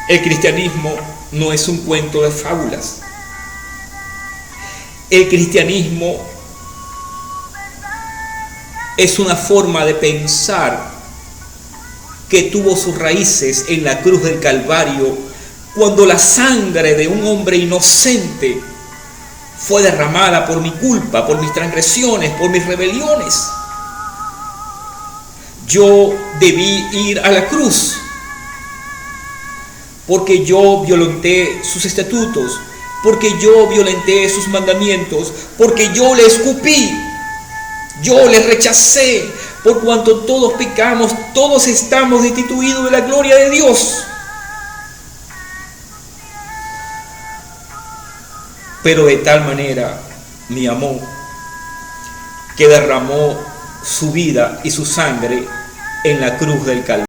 A: El cristianismo no es un cuento de fábulas. El cristianismo es una forma de pensar que tuvo sus raíces en la cruz del Calvario, cuando la sangre de un hombre inocente fue derramada por mi culpa, por mis transgresiones, por mis rebeliones. Yo debí ir a la cruz porque yo violenté sus estatutos, porque yo violenté sus mandamientos, porque yo le escupí, yo le rechacé. Por cuanto todos pecamos, todos estamos destituidos de la gloria de Dios. Pero de tal manera me amó que derramó su vida y su sangre en la cruz del Calvario.